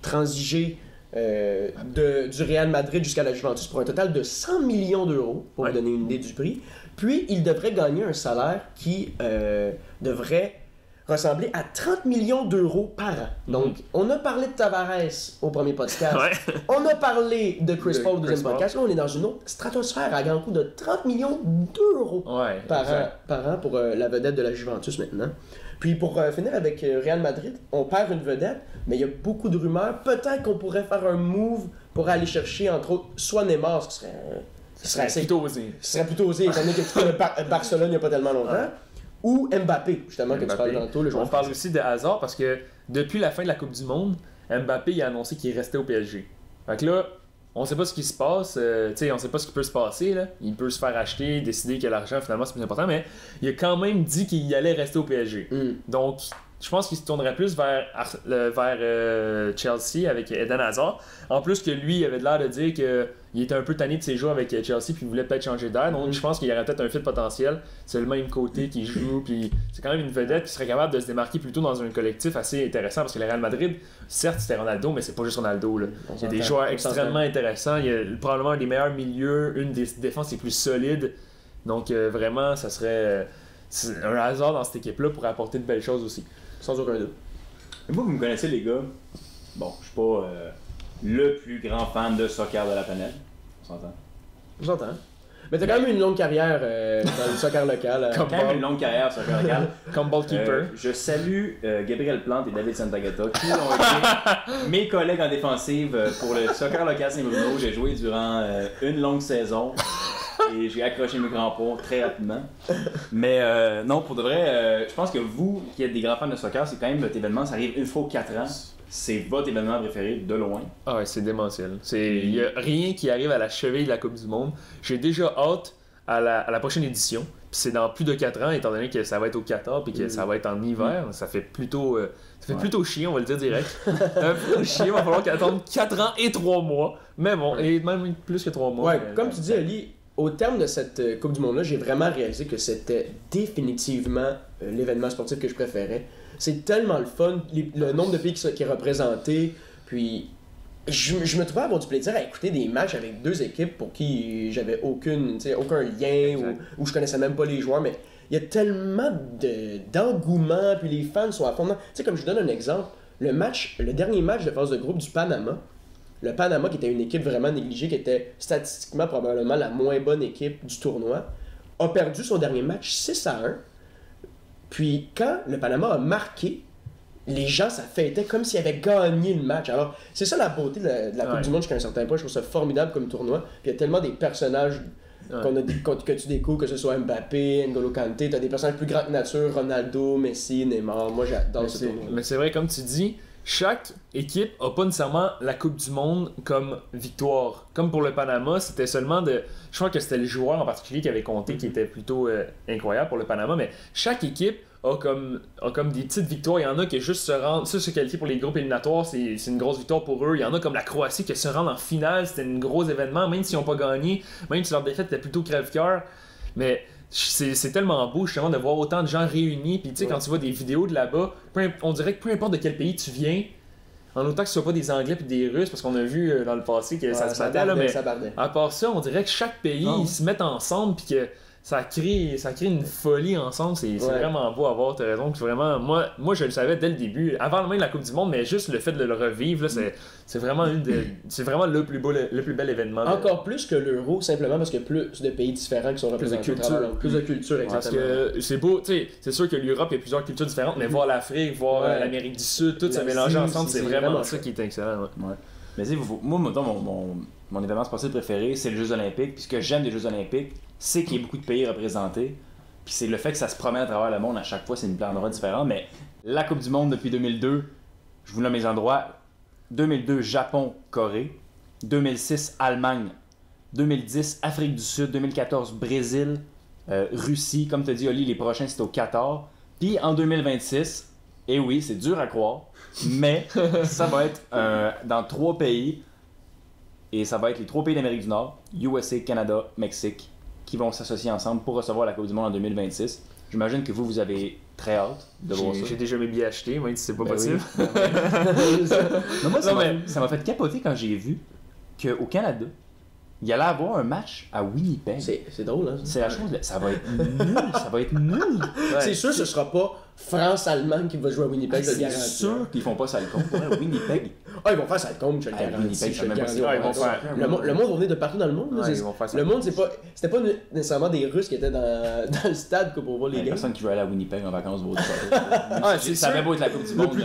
transigé du Real Madrid jusqu'à la Juventus pour un total de 100 millions d'euros, pour vous donner une idée du prix. Puis, il devrait gagner un salaire qui devrait ressembler à 30 millions d'euros par an. Donc, on a parlé de Tavares au premier podcast. On a parlé de Chris Paul au deuxième podcast. Là, on est dans une autre stratosphère à grand coût de 30 millions d'euros par an pour la vedette de la Juventus maintenant. Puis pour finir avec Real Madrid, on perd une vedette, mais il y a beaucoup de rumeurs. Peut-être qu'on pourrait faire un move pour aller chercher, entre autres, soit Neymar, ce qui serait plutôt osé. Ce serait plutôt osé, étant donné qu'il a quitté le Barcelone il n'y a pas tellement longtemps. Ou Mbappé, justement, que tu parles tantôt. On parle aussi de hasard parce que depuis la fin de la Coupe du Monde, Mbappé a annoncé qu'il restait au PSG. Fait que là, on sait pas ce qui se passe, on sait pas ce qui peut se passer. Là. Il peut se faire acheter, décider que l'argent finalement c'est plus important, mais il a quand même dit qu'il allait rester au PSG. Donc, je pense qu'il se tournerait plus vers Chelsea avec Eden Hazard. En plus que lui, il avait l'air de dire qu'il était un peu tanné de ses jours avec Chelsea puis il voulait peut-être changer d'air. Donc je pense qu'il y aurait peut-être un fit potentiel. C'est le même côté qui joue. Puis c'est quand même une vedette qui serait capable de se démarquer plutôt dans un collectif assez intéressant parce que le Real Madrid, certes c'était Ronaldo, mais c'est pas juste Ronaldo. Là. Il y a des joueurs extrêmement intéressants. Il y a probablement un des meilleurs milieux, une des défenses les plus solides. Donc vraiment, ça serait un hasard dans cette équipe-là pour apporter de belles choses aussi. Sans aucun doute. Et moi, vous me connaissez, les gars. Bon, je suis pas le plus grand fan de soccer de la planète. On s'entend? J'entends. Mais t'as quand même une longue carrière dans le soccer local. Quand même une longue carrière au soccer local. Comme ballkeeper. Je salue Gabriel Plante et David Santagata qui ont été mes collègues en défensive pour le soccer local Saint-Bruno. J'ai joué durant une longue saison. Et j'ai accroché mes crampons très rapidement. Mais non, pour de vrai, je pense que vous qui êtes des grands fans de soccer, c'est quand même votre événement, ça arrive une fois aux 4 ans. C'est votre événement préféré de loin. Ah ouais, c'est démentiel. Il n'y a rien qui arrive à la cheville de la Coupe du Monde. J'ai déjà hâte à la prochaine édition. Puis c'est dans plus de 4 ans, étant donné que ça va être au Qatar et que ça va être en hiver. Ça fait plutôt chier, on va le dire direct. Ça fait plutôt chier, il va falloir attendre 4 ans et 3 mois. Mais bon, et même plus que 3 mois. Ouais, comme tu dis, Ali, au terme de cette Coupe du Monde-là, j'ai vraiment réalisé que c'était définitivement l'événement sportif que je préférais. C'est tellement le fun, le nombre de pays qui est représenté, puis je me trouvais avoir du plaisir à écouter des matchs avec deux équipes pour qui j'avais aucun lien ou je connaissais même pas les joueurs, mais il y a tellement d'engouement, puis les fans sont à fond. Tu sais, comme je donne un exemple, le dernier match de phase de groupe du Panama, le Panama qui était une équipe vraiment négligée, qui était statistiquement probablement la moins bonne équipe du tournoi, a perdu son dernier match 6-1. Puis quand le Panama a marqué, les gens, ça fêtait comme s'ils avaient gagné le match. Alors, c'est ça la beauté de la Coupe du Monde jusqu'à un certain point. Je trouve ça formidable comme tournoi. Puis il y a tellement des personnages que tu découvres, que ce soit Mbappé, N'Golo Kanté, t'as des personnages plus grands que nature, Ronaldo, Messi, Neymar. Moi, j'adore ce tournoi. Mais c'est vrai, comme tu dis, chaque équipe n'a pas nécessairement la Coupe du Monde comme victoire. Comme pour le Panama, c'était seulement de... Je crois que c'était le joueur en particulier qui avait compté, qui était plutôt incroyable pour le Panama, mais chaque équipe a comme des petites victoires. Il y en a qui juste se qualifier pour les groupes éliminatoires, c'est une grosse victoire pour eux. Il y en a comme la Croatie qui se rend en finale, c'était un gros événement, même s'ils n'ont pas gagné, même si leur défaite était plutôt crève-cœur. Mais c'est tellement beau justement de voir autant de gens réunis. Puis tu sais, quand tu vois des vidéos de là-bas, on dirait que peu importe de quel pays tu viens, en autant que ce soit pas des Anglais et des Russes, parce qu'on a vu dans le passé que ça se battait, là, mais à part ça, on dirait que chaque pays, ils se mettent ensemble puis que ça crée une folie ensemble, c'est vraiment beau à voir, t'as raison. Vraiment, moi je le savais dès le début, avant même la Coupe du Monde, mais juste le fait de le revivre, là, c'est vraiment le plus bel événement. Encore plus que l'Euro, simplement parce qu'il y a plus de pays différents qui sont représentés. Plus de culture, exactement. Parce que c'est beau, tu sais, c'est sûr que l'Europe, il y a plusieurs cultures différentes, mais voir l'Afrique, voir l'Amérique du Sud, tout se mélanger ensemble, c'est vraiment ça qui est excellent. Ouais. Mais tu sais, moi, mon événement sportif préféré, c'est les Jeux Olympiques. Puis ce que j'aime des Jeux Olympiques, c'est qu'il y a beaucoup de pays représentés. Puis c'est le fait que ça se promène à travers le monde à chaque fois, c'est une plan d'endroits différents. Mais la Coupe du Monde depuis 2002, je vous nomme les endroits. 2002, Japon, Corée. 2006, Allemagne. 2010, Afrique du Sud. 2014, Brésil. Russie. Comme tu as dit, Oli, les prochains, c'est au Qatar. Puis en 2026, et oui, c'est dur à croire, mais ça va être dans 3 pays. Et ça va être les 3 pays d'Amérique du Nord, USA, Canada, Mexique, qui vont s'associer ensemble pour recevoir la Coupe du Monde en 2026. J'imagine que vous avez très hâte de voir ça. J'ai déjà mes billets achetés, même si c'est pas possible. Oui. Moi, ça m'a fait capoter quand j'ai vu qu'au Canada, il y allait avoir un match à Winnipeg. C'est drôle, hein? C'est la chose, ça va être nul. Ouais. C'est sûr que ce sera pas France-Allemagne qui va jouer à Winnipeg, je le garantis. C'est sûr qu'ils font pas ça le compte. Winnipeg. Ils vont faire ça le compte, je le garantis. Le monde va venir de partout dans le monde. Le monde, c'était pas nécessairement des Russes qui étaient dans le stade pour voir les games. Personne qui veut aller à Winnipeg en vacances va au ça va beau être la Coupe du Monde.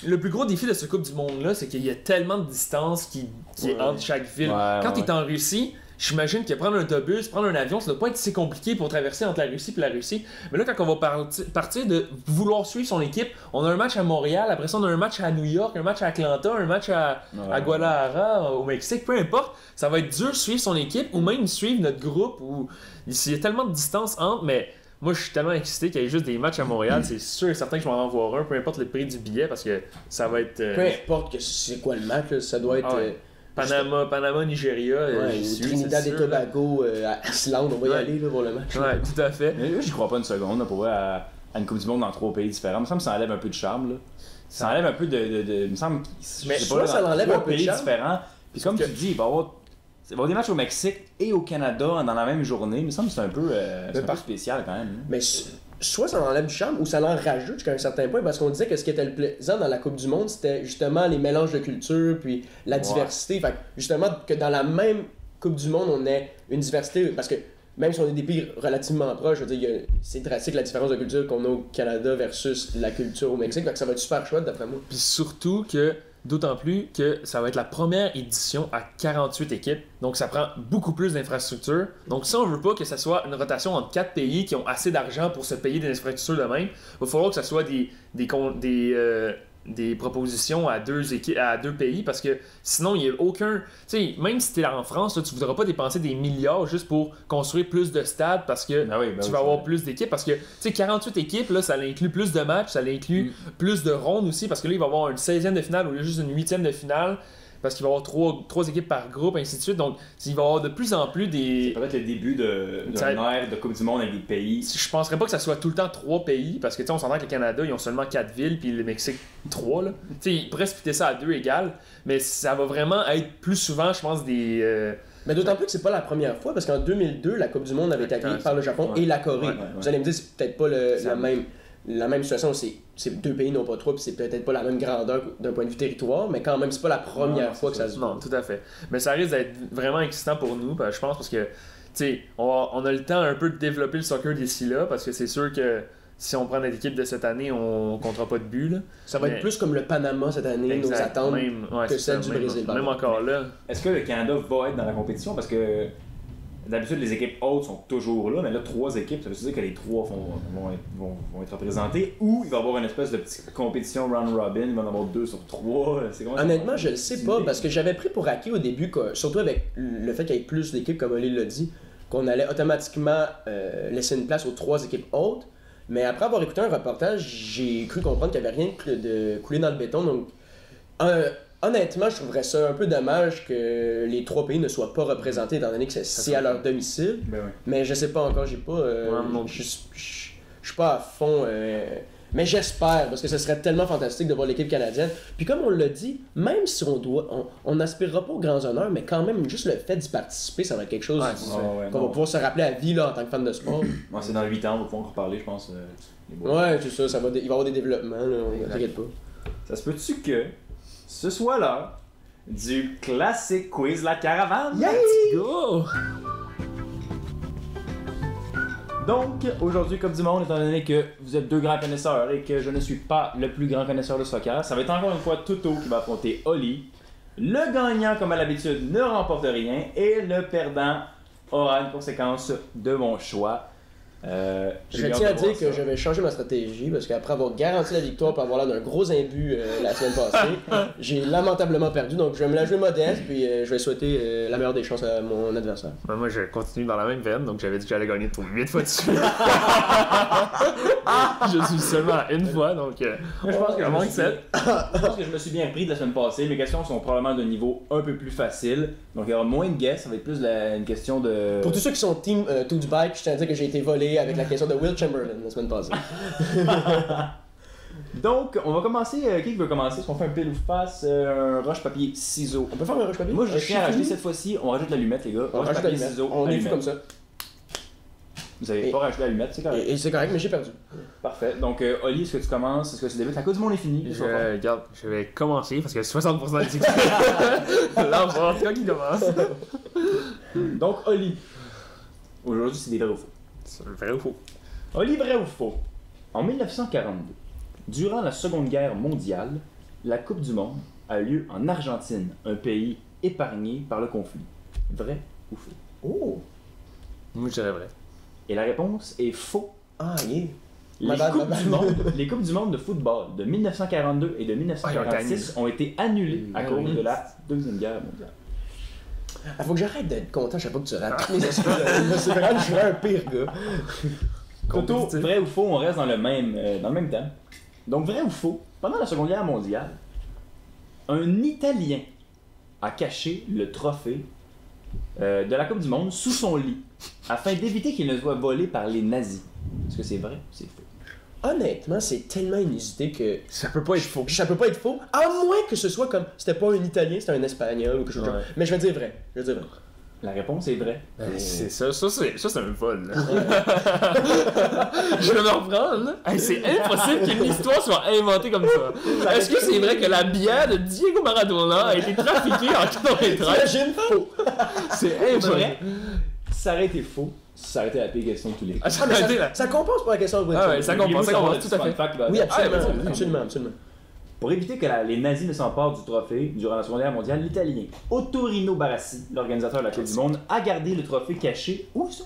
Le plus gros défi de cette Coupe du Monde-là, c'est qu'il y a tellement de distance qui est entre chaque ville. Quand tu es en Russie, j'imagine que prendre un autobus, prendre un avion, ça doit pas être si compliqué pour traverser entre la Russie et la Russie. Mais là, quand on va partir de vouloir suivre son équipe, on a un match à Montréal, après ça on a un match à New York, un match à Atlanta, un match à Guadalajara, au Mexique, peu importe. Ça va être dur de suivre son équipe ou même suivre notre groupe. Il y a tellement de distance entre, mais moi je suis tellement excité qu'il y ait juste des matchs à Montréal. C'est sûr et certain que je vais en voir un, peu importe le prix du billet, parce que ça va être... Peu importe que c'est quoi le match, là, ça doit être... Panama, Nigeria, Trinidad et Tobago, Islande, on va y aller là, pour le match. Ouais, tout à fait. Mais j'y crois pas une seconde, là, pour vrai, à une Coupe du Monde dans 3 pays différents. Il me semble que ça enlève un peu de charme. Là. Ça enlève un peu de il me semble mais soit ça enlève un peu de charme. Différents. Puis comme tu dis, il va y avoir des matchs au Mexique et au Canada dans la même journée. Il me semble que c'est un peu spécial quand même. Mais soit ça enlève du charme ou ça l'en rajoute jusqu'à un certain point, parce qu'on disait que ce qui était le plaisant dans la Coupe du Monde, c'était justement les mélanges de cultures puis la diversité. Fait que justement que dans la même Coupe du Monde, on ait une diversité, parce que même si on est des pays relativement proches, je veux dire, c'est drastique la différence de culture qu'on a au Canada versus la culture au Mexique, fait que ça va être super chouette d'après moi. Puis surtout que d'autant plus que ça va être la première édition à 48 équipes. Donc ça prend beaucoup plus d'infrastructures. Donc si on veut pas que ça soit une rotation entre 4 pays qui ont assez d'argent pour se payer des infrastructures de même, il va falloir que ça soit des propositions à 2 pays, parce que sinon il n'y a aucun... Tu sais, même si tu es en France, là, tu ne voudras pas dépenser des milliards juste pour construire plus de stades parce que tu vas avoir plus d'équipes. Parce que, tu sais, 48 équipes, là, ça inclut plus de matchs, ça inclut plus de rondes aussi, parce que là, il va y avoir une 16e de finale ou juste une 8e de finale, parce qu'il va y avoir 3 équipes par groupe, ainsi de suite. Donc, il va y avoir de plus en plus des... C'est peut-être le début d'un ère de Coupe du Monde avec des pays. Je penserais pas que ça soit tout le temps 3 pays, parce que, tu sais, on s'entend que le Canada, ils ont seulement 4 villes, puis le Mexique, 3, là. Tu sais, ils pourraient splitter ça à 2 égales, mais ça va vraiment être plus souvent, je pense, des Mais d'autant plus que c'est pas la première fois, parce qu'en 2002, la Coupe du Monde avait été accueillie par le Japon et la Corée. Vous allez me dire, c'est peut-être pas la même situation, c'est deux pays, non pas trois, puis c'est peut-être pas la même grandeur d'un point de vue territoire, mais quand même, c'est pas la première fois que ça se joue. Non, tout à fait. Mais ça risque d'être vraiment excitant pour nous, je pense, parce que, tu sais, on a le temps un peu de développer le soccer d'ici là, parce que c'est sûr que si on prend notre équipe de cette année, on comptera pas de but. Là. Ça va être plus comme le Panama cette année, nos attentes, que celle du Brésil. Même encore là. Est-ce que le Canada va être dans la compétition? Parce que d'habitude, les équipes hautes sont toujours là, mais là, 3 équipes, ça veut dire que les 3 vont être représentées, ou il va y avoir une espèce de petite compétition round robin, il va y en avoir 2 sur 3. Honnêtement, je le sais pas, parce que j'avais pris pour acquis au début, surtout avec le fait qu'il y ait plus d'équipes, comme Oli l'a dit, qu'on allait automatiquement laisser une place aux 3 équipes hautes. Mais après avoir écouté un reportage, j'ai cru comprendre qu'il n'y avait rien de coulé dans le béton. Donc, honnêtement, je trouverais ça un peu dommage que les 3 pays ne soient pas représentés, étant donné que c'est à leur domicile. Ben ouais. Mais je sais pas encore, j'ai pas. Je suis pas à fond. Mais j'espère, parce que ce serait tellement fantastique de voir l'équipe canadienne. Puis comme on l'a dit, même si on n'aspirera pas aux grands honneurs, mais quand même, juste le fait d'y participer, ça va être quelque chose qu'on va pouvoir se rappeler à vie là, en tant que fan de sport. C'est dans 8 ans, on va pouvoir en reparler, je pense. Ouais, c'est ça, il va y avoir des développements, là, t'inquiète pas. Ça se peut-tu que ce soit l'heure du classique quiz La Caravane? Yay! Let's go! Donc, aujourd'hui, Coupe du Monde, étant donné que vous êtes 2 grands connaisseurs et que je ne suis pas le plus grand connaisseur de soccer, ça va être encore une fois Toto qui va affronter Oli. Le gagnant, comme à l'habitude, ne remporte rien et le perdant aura une conséquence de mon choix. Je tiens à dire que je vais changer ma stratégie parce qu'après avoir garanti la victoire pour avoir l'air d'un gros imbu la semaine passée, j'ai lamentablement perdu. Donc je vais me la jouer modeste puis je vais souhaiter la meilleure des chances à mon adversaire. Moi, je continue dans la même veine, donc j'avais dit que j'allais gagner pour 8 fois dessus. Je suis seulement à une fois, donc je pense que je me suis bien pris de la semaine passée. Mes questions sont probablement de niveau un peu plus facile. Donc il y aura moins de guess, ça va être plus une question de... Pour tous ceux qui sont team to the bike, je tiens à dire que j'ai été volé avec la question de Will Chamberlain la semaine passée. Donc, on va commencer. Qui veut commencer? Est-ce qu'on fait un pile ou face, un roche, papier, ciseaux? On peut faire un roche papier? Moi, je tiens à rajouter cette fois-ci, on rajoute l'allumette, les gars. On rajoute papier, l'allumette. ciseaux, On est allumette. fou comme ça. Vous avez pas rajouté l'allumette, c'est correct. Et c'est correct, mais j'ai perdu. Parfait. Donc, Oli, est-ce que tu commences? Est-ce que tu débutes? La Coupe du Monde est finie. Regarde, je vais commencer parce que 60% des équipes. Là, on va voir qui commence. Donc, Oli. Aujourd'hui, c'est des vrais ou faux. C'est vrai ou faux? Oli, vrai ou faux? En 1942, durant la Seconde Guerre mondiale, la Coupe du Monde a lieu en Argentine, un pays épargné par le conflit. Vrai ou faux? Oh! Moi, je dirais vrai. Et la réponse est faux. Ah, yeah! Les Coupes du Monde de football de 1942 et de 1946 ont été annulées à cause de la Deuxième Guerre mondiale. Ah, faut que j'arrête d'être content à chaque fois que tu rates toutes mes excuses. C'est vrai, je suis un pire gars. Toto, vrai ou faux, on reste dans le même thème. Donc, vrai ou faux, pendant la Seconde Guerre mondiale, un Italien a caché le trophée de la Coupe du Monde sous son lit afin d'éviter qu'il ne soit volé par les nazis. Est-ce que c'est vrai ou c'est faux? Honnêtement, c'est tellement inusité que ça peut pas être faux. Ça peut pas être faux, à moins que ce soit comme c'était pas un Italien, c'était un Espagnol ou quelque chose comme ça. Mais je vais dire vrai. La réponse est vraie. C'est ça c'est un vol. Là. Je vais me reprendre. Là. Hey, c'est impossible qu'une histoire soit inventée comme ça. Est-ce que c'est vrai que la bière de Diego Maradona a été trafiquée en 93? T'imagines faux? C'est impossible. Ça aurait été faux. Ça aurait été la pire question de tous les cas. Ça compense pour la question de Ah ouais, ça compense tout à fait. Oui, absolument. Pour éviter que les nazis ne s'emparent du trophée durant la Seconde Guerre mondiale, l'Italien Ottorino Barassi, l'organisateur de la Coupe du Monde, a gardé le trophée caché, où ça?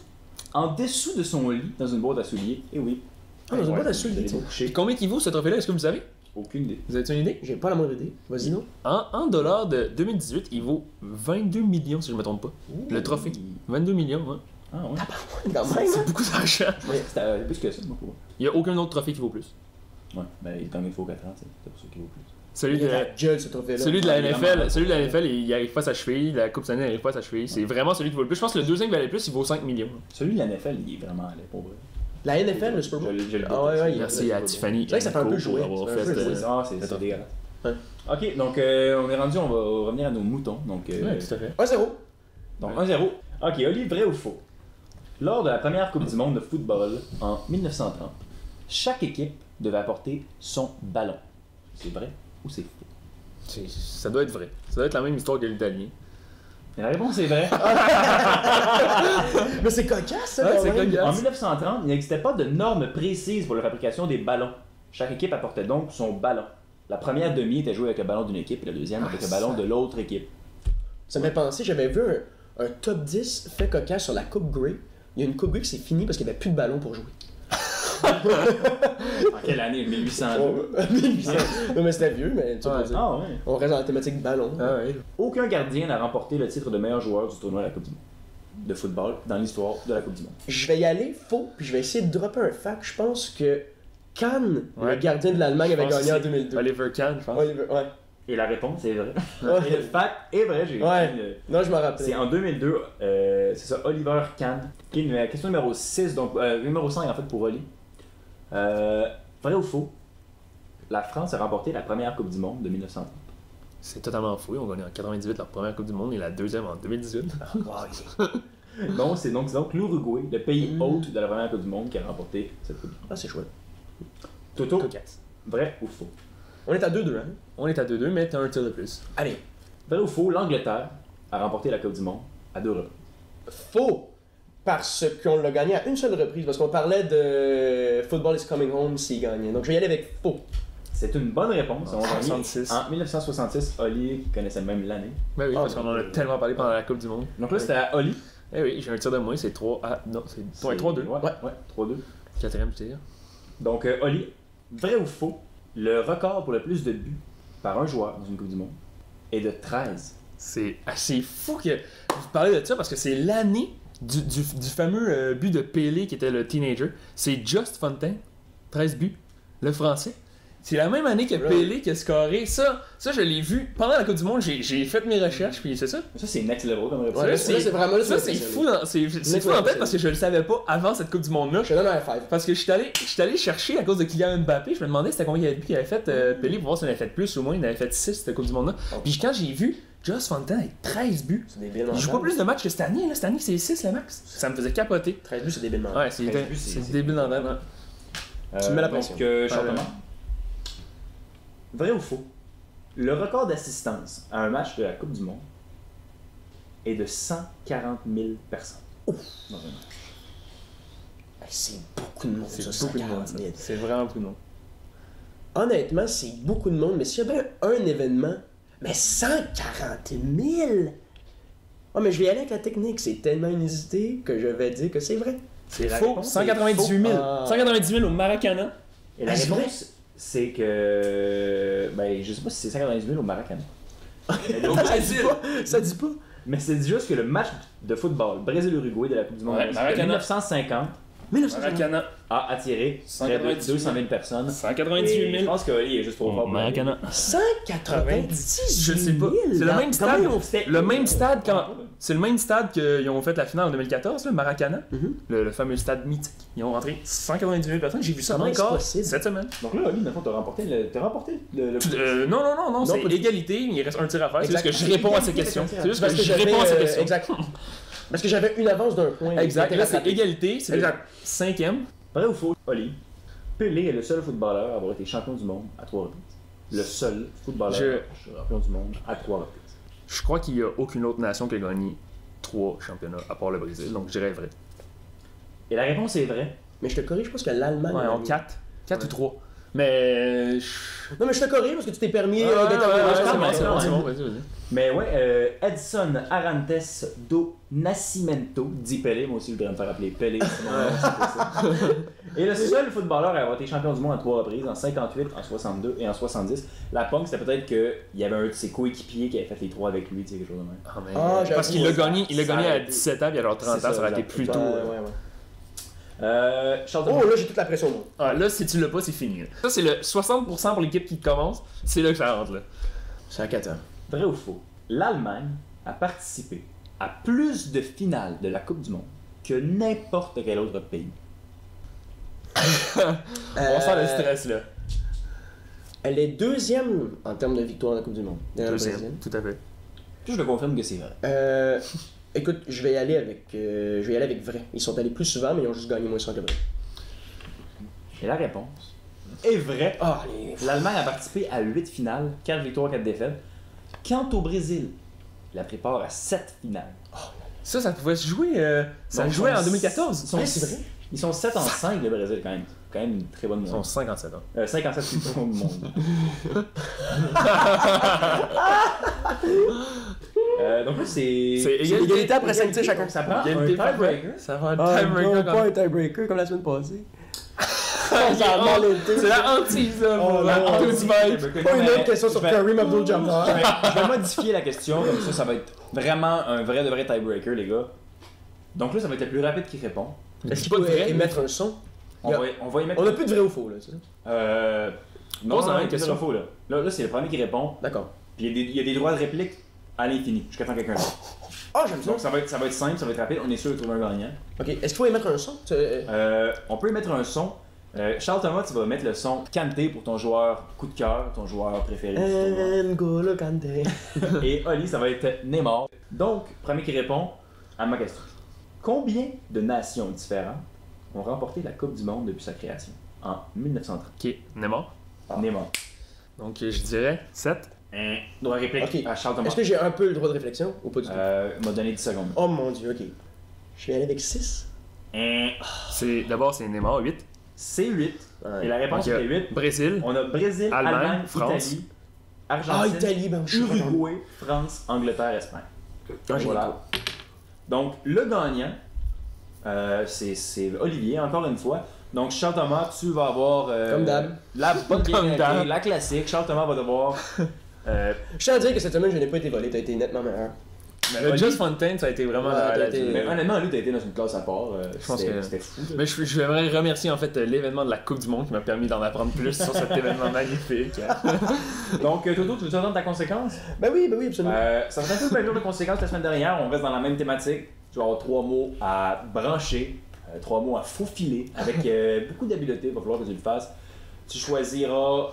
En dessous de son lit, dans une boîte à souliers. Et oui. Ah, dans une boîte à souliers. Combien il vaut ce trophée-là? Est-ce que vous savez? Aucune idée. Vous avez une idée? J'ai pas la moindre idée. Vas-y, non? En dollars de 2018, il vaut 22 millions, si je me trompe pas. Le trophée. 22 millions, hein. Ah ouais. C'est beaucoup d'argent. C'est plus que ça, moi, pour moi. Il y a aucun autre trophée qui vaut plus. Ouais, ben il gagne faut 4 ans, c'est pour ça qu'il vaut plus. Celui de la NFL, il arrive pas à sa cheville, la Coupe Stanley n'arrive pas à sa cheville. C'est vraiment celui qui vaut le plus. Je pense que le deuxième qui valait le plus, il vaut 5 millions. Celui de la NFL, il est vraiment allé pour vrai. La NFL, le Super Bowl? Merci à Tiffany. C'est vrai que ça fait un peu jouer. C'est dégueulasse. Ok, donc on est rendu, on va revenir à nos moutons. Donc, 1-0. Donc 1-0. Ok, Oli, vrai ou faux? Lors de la première Coupe du Monde de football en 1930, chaque équipe devait apporter son ballon. C'est vrai ou c'est faux? Ça doit être vrai. Ça doit être la même histoire que l'italien. Et la réponse est vraie. Mais c'est cocasse, ça, Ouais, quand c'est même. cocasse. En 1930, il n'existait pas de normes précises pour la fabrication des ballons. Chaque équipe apportait donc son ballon. La première demi était jouée avec le ballon d'une équipe et la deuxième avec le ballon de l'autre équipe. Ça me fait penser, j'avais vu un top 10 fait cocasse sur la Coupe Grey. Il y a une Coupe Grey qui s'est finie parce qu'il n'y avait plus de ballon pour jouer. En quelle année? 1802. 1800. Non, mais c'était vieux, mais tu sais pas dire. Ah ouais. On reste dans la thématique ballon. Ah ouais. Aucun gardien n'a remporté le titre de meilleur joueur du tournoi de la Coupe du Monde de football dans l'histoire de la Coupe du Monde. Je vais y aller faux, puis je vais essayer de dropper un fact. Je pense que Kahn, Ouais. le gardien de l'Allemagne, avait Je pense gagné en que c'est 2002. Oliver Kahn, je pense. Ouais. Et la réponse est vraie. Ouais. Et le fact est vrai, j'ai Ouais. écrit le- Non, je m'en rappelle. C'est en 2002, c'est ça, Oliver Kahn. Qui est question numéro 6, donc numéro 5 en fait pour Oli. Vrai ou faux? La France a remporté la première Coupe du Monde de 1930. C'est totalement fou. Ils ont gagné en 98 leur première Coupe du Monde et la deuxième en 2018. Non, c'est donc l'Uruguay, le pays hôte de la première Coupe du Monde, qui a remporté cette Coupe du Monde. Ah, c'est chouette. Toto, Cocasse. vrai ou faux? On est à 2-2, hein? On est à 2-2, mais t'as un tir de plus. Allez, Vrai ou faux? L'Angleterre a remporté la Coupe du Monde à 2 reprises. faux! Parce qu'on l'a gagné à une seule reprise, parce qu'on parlait de Football is Coming Home s'il gagnait. Donc je vais y aller avec faux. C'est une bonne réponse. On a gagné 66. en 1966. Oli connaissait même l'année. Ben oui, Ah, parce qu'on en a tellement parlé pendant la Coupe du Monde. Donc là, c'était à Oli. Eh oui, j'ai un tir de moins, c'est 3. Ah non, c'est 3-2. Ouais, 3-2. Quatrième tir. Donc, Oli, vrai ou faux, le record pour le plus de buts par un joueur dans une Coupe du Monde est de 13. C'est assez fou que vous parlez de ça parce que c'est l'année du fameux but de Pelé qui était le teenager. C'est Just Fontaine, 13 buts, le français. C'est la même année que Pelé qui a scoré. Ça je l'ai vu pendant la Coupe du Monde. J'ai fait mes recherches, puis c'est ça. Ça, c'est next level comme réponse. Ouais, là, c'est vraiment là, Ça, c'est fou, c'est fou en tête parce que je le savais pas avant cette Coupe du Monde-là. Je te donne un high five. Parce que je suis allé chercher à cause de Kylian Mbappé, je me demandais c'était combien il y avait de buts qu'il avait fait Pelé pour voir s'il en avait fait plus ou moins, il en avait fait 6 cette Coupe du Monde-là. Puis quand j'ai vu Just Fontaine avec 13 buts, C'est débile. il joue pas plus de matchs que cette année, là. Cette année c'est 6 le max. Ça me faisait capoter. 13 buts, c'est débile. Ouais, c'est 13 buts, c'est débile dans le tête, hein. Tu me mets la pression. Donc, Charles Ouais. Thomas. Vrai ou faux? Le record d'assistance à un match de la Coupe du Monde est de 140 000 personnes. Dans un match. C'est beaucoup de monde, C'est ça, beaucoup de monde. 140 000. C'est vraiment beaucoup de monde. Honnêtement, c'est beaucoup de monde, mais s'il y avait un événement, mais 140 000! Oh, mais je vais y aller avec la technique, c'est tellement inusité que je vais dire que c'est vrai. C'est la faux. réponse, 198 000. Ah. 198 000 au Maracana. Et la Ah, c'est vrai? réponse, c'est que. Ben, je sais pas si c'est 190 000 au Maracana. Ça dit pas. Mais c'est juste que le match de football Brésil-Uruguay de la Coupe du Monde Ouais, de Maracana. 1950 Maracana. a attiré près de 198 000. 200 000 personnes. 198 Et 000. je pense qu'Oli est juste trop fort. pour Maracana. 190 Je sais pas. 000. C'est le même stade. Comment on fait? Le même stade quand. C'est le même stade qu'ils ont fait la finale en 2014, le Maracana. Mhm. Le fameux stade mythique. Ils ont rentré 198 000 personnes. J'ai vu ça Comment est-ce encore possible? cette semaine. Donc là, Oli, maintenant, t'as remporté le. Non, c'est pas du tout. égalité. Il reste un tir à faire. C'est juste Exact. que je réponds à ces Égalité, questions. égalité. C'est juste Parce que que je j'avais, réponds à ces questions. Exact. Parce que j'avais une avance d'un point. Exact. Là, c'est Rattrapé. égalité. C'est le Exact. 5e. Vrai ou faux, Oli? Pelé est le seul footballeur à avoir été champion du monde à 3 reprises. Le seul footballeur champion du monde à 3 reprises. Je crois qu'il n'y a aucune autre nation qui a gagné 3 championnats à part le Brésil. Donc je dirais vrai. Et la réponse est vraie. Mais je te corrige, je pense que l'Allemagne. Ouais, a en gagné. 4. 4 ou 3. Mais. Non, mais je te corrige parce que tu t'es permis Ouais, d'intervenir. c'est bon, vas-y. Mais ouais, Edson Arantes do Nascimento, dit Pelé, moi aussi je voudrais me faire appeler Pelé. c'est mon nom, c'est ça. Et le seul footballeur à avoir été champion du monde à 3 reprises, en 58, en 62 et en 70. La punk, c'était peut-être qu'il y avait un de ses coéquipiers qui avait fait les 3 avec lui, tu sais, quelque chose de même. Ah, mais- Ah, j'avoue, parce qu'il l'a ouais. gagné, il l'a Ça gagné aurait à été- 17 ans, puis alors 30 C'est ans, ça, ça aurait été exact. plus tôt. Charles Oh, là, j'ai toute la pression. Moi. Ah, là, si tu l'as pas, c'est fini. là. Ça, c'est le 60% pour l'équipe qui commence. C'est là que ça rentre. Là. C'est à 4 ans. Vrai ou faux? L'Allemagne a participé à plus de finales de la Coupe du Monde que n'importe quel autre pays. On sent le stress, là. Elle est deuxième en termes de victoire dans la Coupe du Monde. Derrière le Brésil. Tout à fait. Puis je le confirme que c'est vrai. Écoute, je vais y aller avec vrai. Ils sont allés plus souvent, mais ils ont juste gagné moins souvent que vrai. Et la réponse est vraie. Ah, L'Allemagne a participé à 8 finales, 4 victoires, 4 défaites. Quant au Brésil, il la prépare à 7 finales. Ça pouvait se jouer. Ça Donc, jouait ils en sont 2014. Ils sont, c'est vrai? Ils sont 7 en 5, le Brésil, quand même. Quand même une très bonne Ils sont moyenne. 57 ans. 5 en 7, c'est tout le monde. Donc là, c'est... C'est égalité après 5 tirs chacun. Ça prend un Égalité tiebreaker. Ça va être tiebreaker pas un tiebreaker comme la semaine passée. C'est la hantise, là. Oh, La non. hantise fight. Pas une autre question sur Kareem Abdul-Jabbar. Je vais modifier la question, comme ça va être vraiment un vrai de vrai tiebreaker, les gars. Donc là, ça va être le plus rapide qui répond. Est-ce qu'il peut émettre un son? On va y mettre... On n'a plus de vrai ou faux, là, c'est ça? Non, Pose la même c'est question. faux, là. Là, c'est le premier qui répond. D'accord. Puis il y a des droits de réplique à l'infini, jusqu'à temps quelqu'un d'autre. Ah, j'aime ça. Donc ça va être simple, ça va être rapide, on est sûr de trouver un gagnant. Ok, est-ce qu'il faut émettre un son? On peut y mettre un son. Charles Thomas, tu vas mettre le son Kanté pour ton joueur coup de cœur, ton joueur préféré du N'Golo Kanté. tournoi. Et Oli, ça va être Neymar. Donc, premier qui répond à ma question. Combien de nations différentes ont remporté la Coupe du Monde depuis sa création en 1930? Ok, Neymar. Neymar. Donc je dirais 7. Droit de réplique Ok. à Charles Thomas. Est-ce que j'ai un peu le droit de réflexion ou pas du tout? M'a donné 10 secondes. Oh mon dieu, ok. Je vais aller avec 6. D'abord c'est Neymar, 8. C'est 8. Ouais. Et la réponse Donc, était 8. Brésil. On a Brésil, Allemagne, Allemagne, France. Italie, Ah, Argentine, Italie, ben je sais pas. Uruguay, France, Angleterre, Espagne. Ah, j'ai Voilà. Donc, le gagnant, c'est Olivier, encore une fois. Donc, Charles Thomas, tu vas avoir Comme d'hab. la bonne Comme game, d'hab. la classique. Charles Thomas va devoir. Je tiens à dire que cette semaine, je n'ai pas été volé, t'as été nettement meilleur. Le Oli- Just Fontaine, ça a été vraiment Ouais, la t'as été- Mais honnêtement, lui, t'as été dans une classe à part. Je pense que- C'était fou. Mais je voudrais remercier en fait l'événement de la Coupe du Monde qui m'a permis d'en apprendre plus sur cet événement magnifique. Donc, Toto, tu veux entendre ta conséquence? Ben oui, absolument. Ça va être un peu le même jour de conséquences que la semaine dernière. On reste dans la même thématique. Tu vas avoir 3 mots à brancher, 3 mots à faufiler avec beaucoup d'habileté. Il va falloir que tu le fasses. Tu choisiras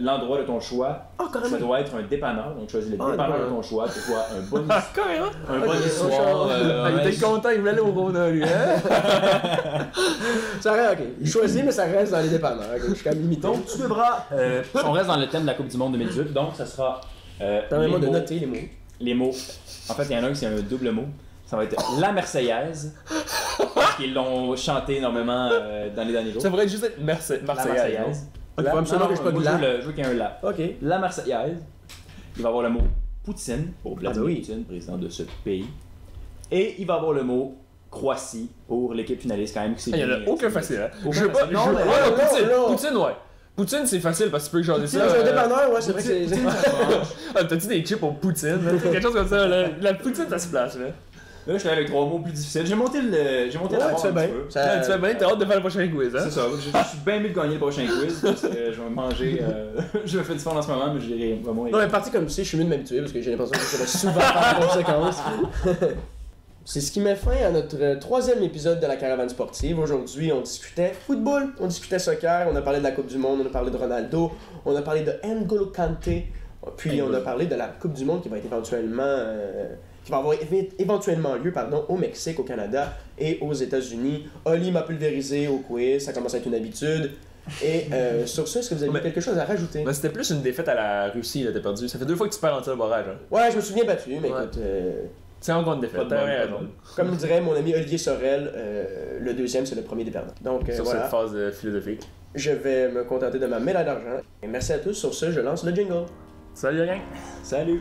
l'endroit de ton choix. Ah, Ça carrément. doit être un dépanneur. Donc, choisis le Ah, dépanneur de d'accord. ton choix. Que ce soit un bon, Carrément! un bon Ok, histoire. Il était content, il voulait aller au Rona, lui, hein? Ça reste, ok. Je choisis, mais ça reste dans les dépanneurs. Ok, je suis quand même limité. Donc, tu devras. On reste dans le thème de la Coupe du Monde 2018. Donc, ça sera. Permets-moi les de mots- noter les mots. Les mots. En fait, il y en a un qui c'est un double mot. Ça va être la Marseillaise. Parce qu'ils l'ont chanté énormément dans les derniers jours. Ça pourrait juste être La Marseillaise. Marseillaise. Il faut absolument que je pas de moi, là. je veux qu'il y ait un la. Ok. La Marseillaise. Il va avoir le mot Poutine pour Vladimir oui. Poutine, président de ce pays. Et il va avoir le mot Croatie pour l'équipe finaliste quand même. Qui s'est Il y en a bien- aucun facile, hein? Aucun Je veux pas. facile. Non, mais- Ouais, Poutine! non. Poutine, ouais. Poutine, c'est facile parce que tu peux jaser ça. Dans un dépanneur, ouais, c'est vrai que c'est. Poutine, ça se mange. Ah, t'as-tu des chips au Poutine? Là? Quelque chose comme ça, là. La Poutine, ça se place, là. Là, je suis avec 3 mots plus difficiles. J'ai monté la Ouais, barre tu fais un bien. petit peu. Ça- Là, tu fais bien, t'as hâte de faire le prochain quiz, hein? C'est ça, je suis bien mieux de gagner le prochain quiz parce que je vais manger. Je me fais du fond en ce moment, mais je dirais vraiment. Non, mais parti comme ça, je suis mieux de m'habituer parce que j'ai l'impression que je vais souvent par conséquence. C'est ce qui met fin à notre troisième épisode de la Caravane sportive. Aujourd'hui, on discutait football, on discutait soccer, on a parlé de la Coupe du Monde, on a parlé de Ronaldo, on a parlé de N'Golo Kanté, puis on a parlé de la Coupe du Monde qui va être éventuellement... qui va avoir éventuellement lieu au Mexique, au Canada et aux États-Unis. Oli m'a pulvérisé au quiz, ça commence à être une habitude. Et sur ça, est-ce que vous avez quelque chose à rajouter? Mais c'était plus une défaite à la Russie, là, t'as perdu. Ça fait 2 fois que tu perds en tir barrage, hein. Ouais, je me suis bien battu, mais Ouais. écoute, C'est encore une défaite, Pas de t'as bol, bien pas de raison. bol. comme dirait mon ami Olivier Sorel, le deuxième, c'est le premier des perdants. Donc Sur voilà, cette phase philosophique. je vais me contenter de ma médaille d'argent. Et merci à tous. Sur ce, je lance le jingle. Salut, gang! Salut!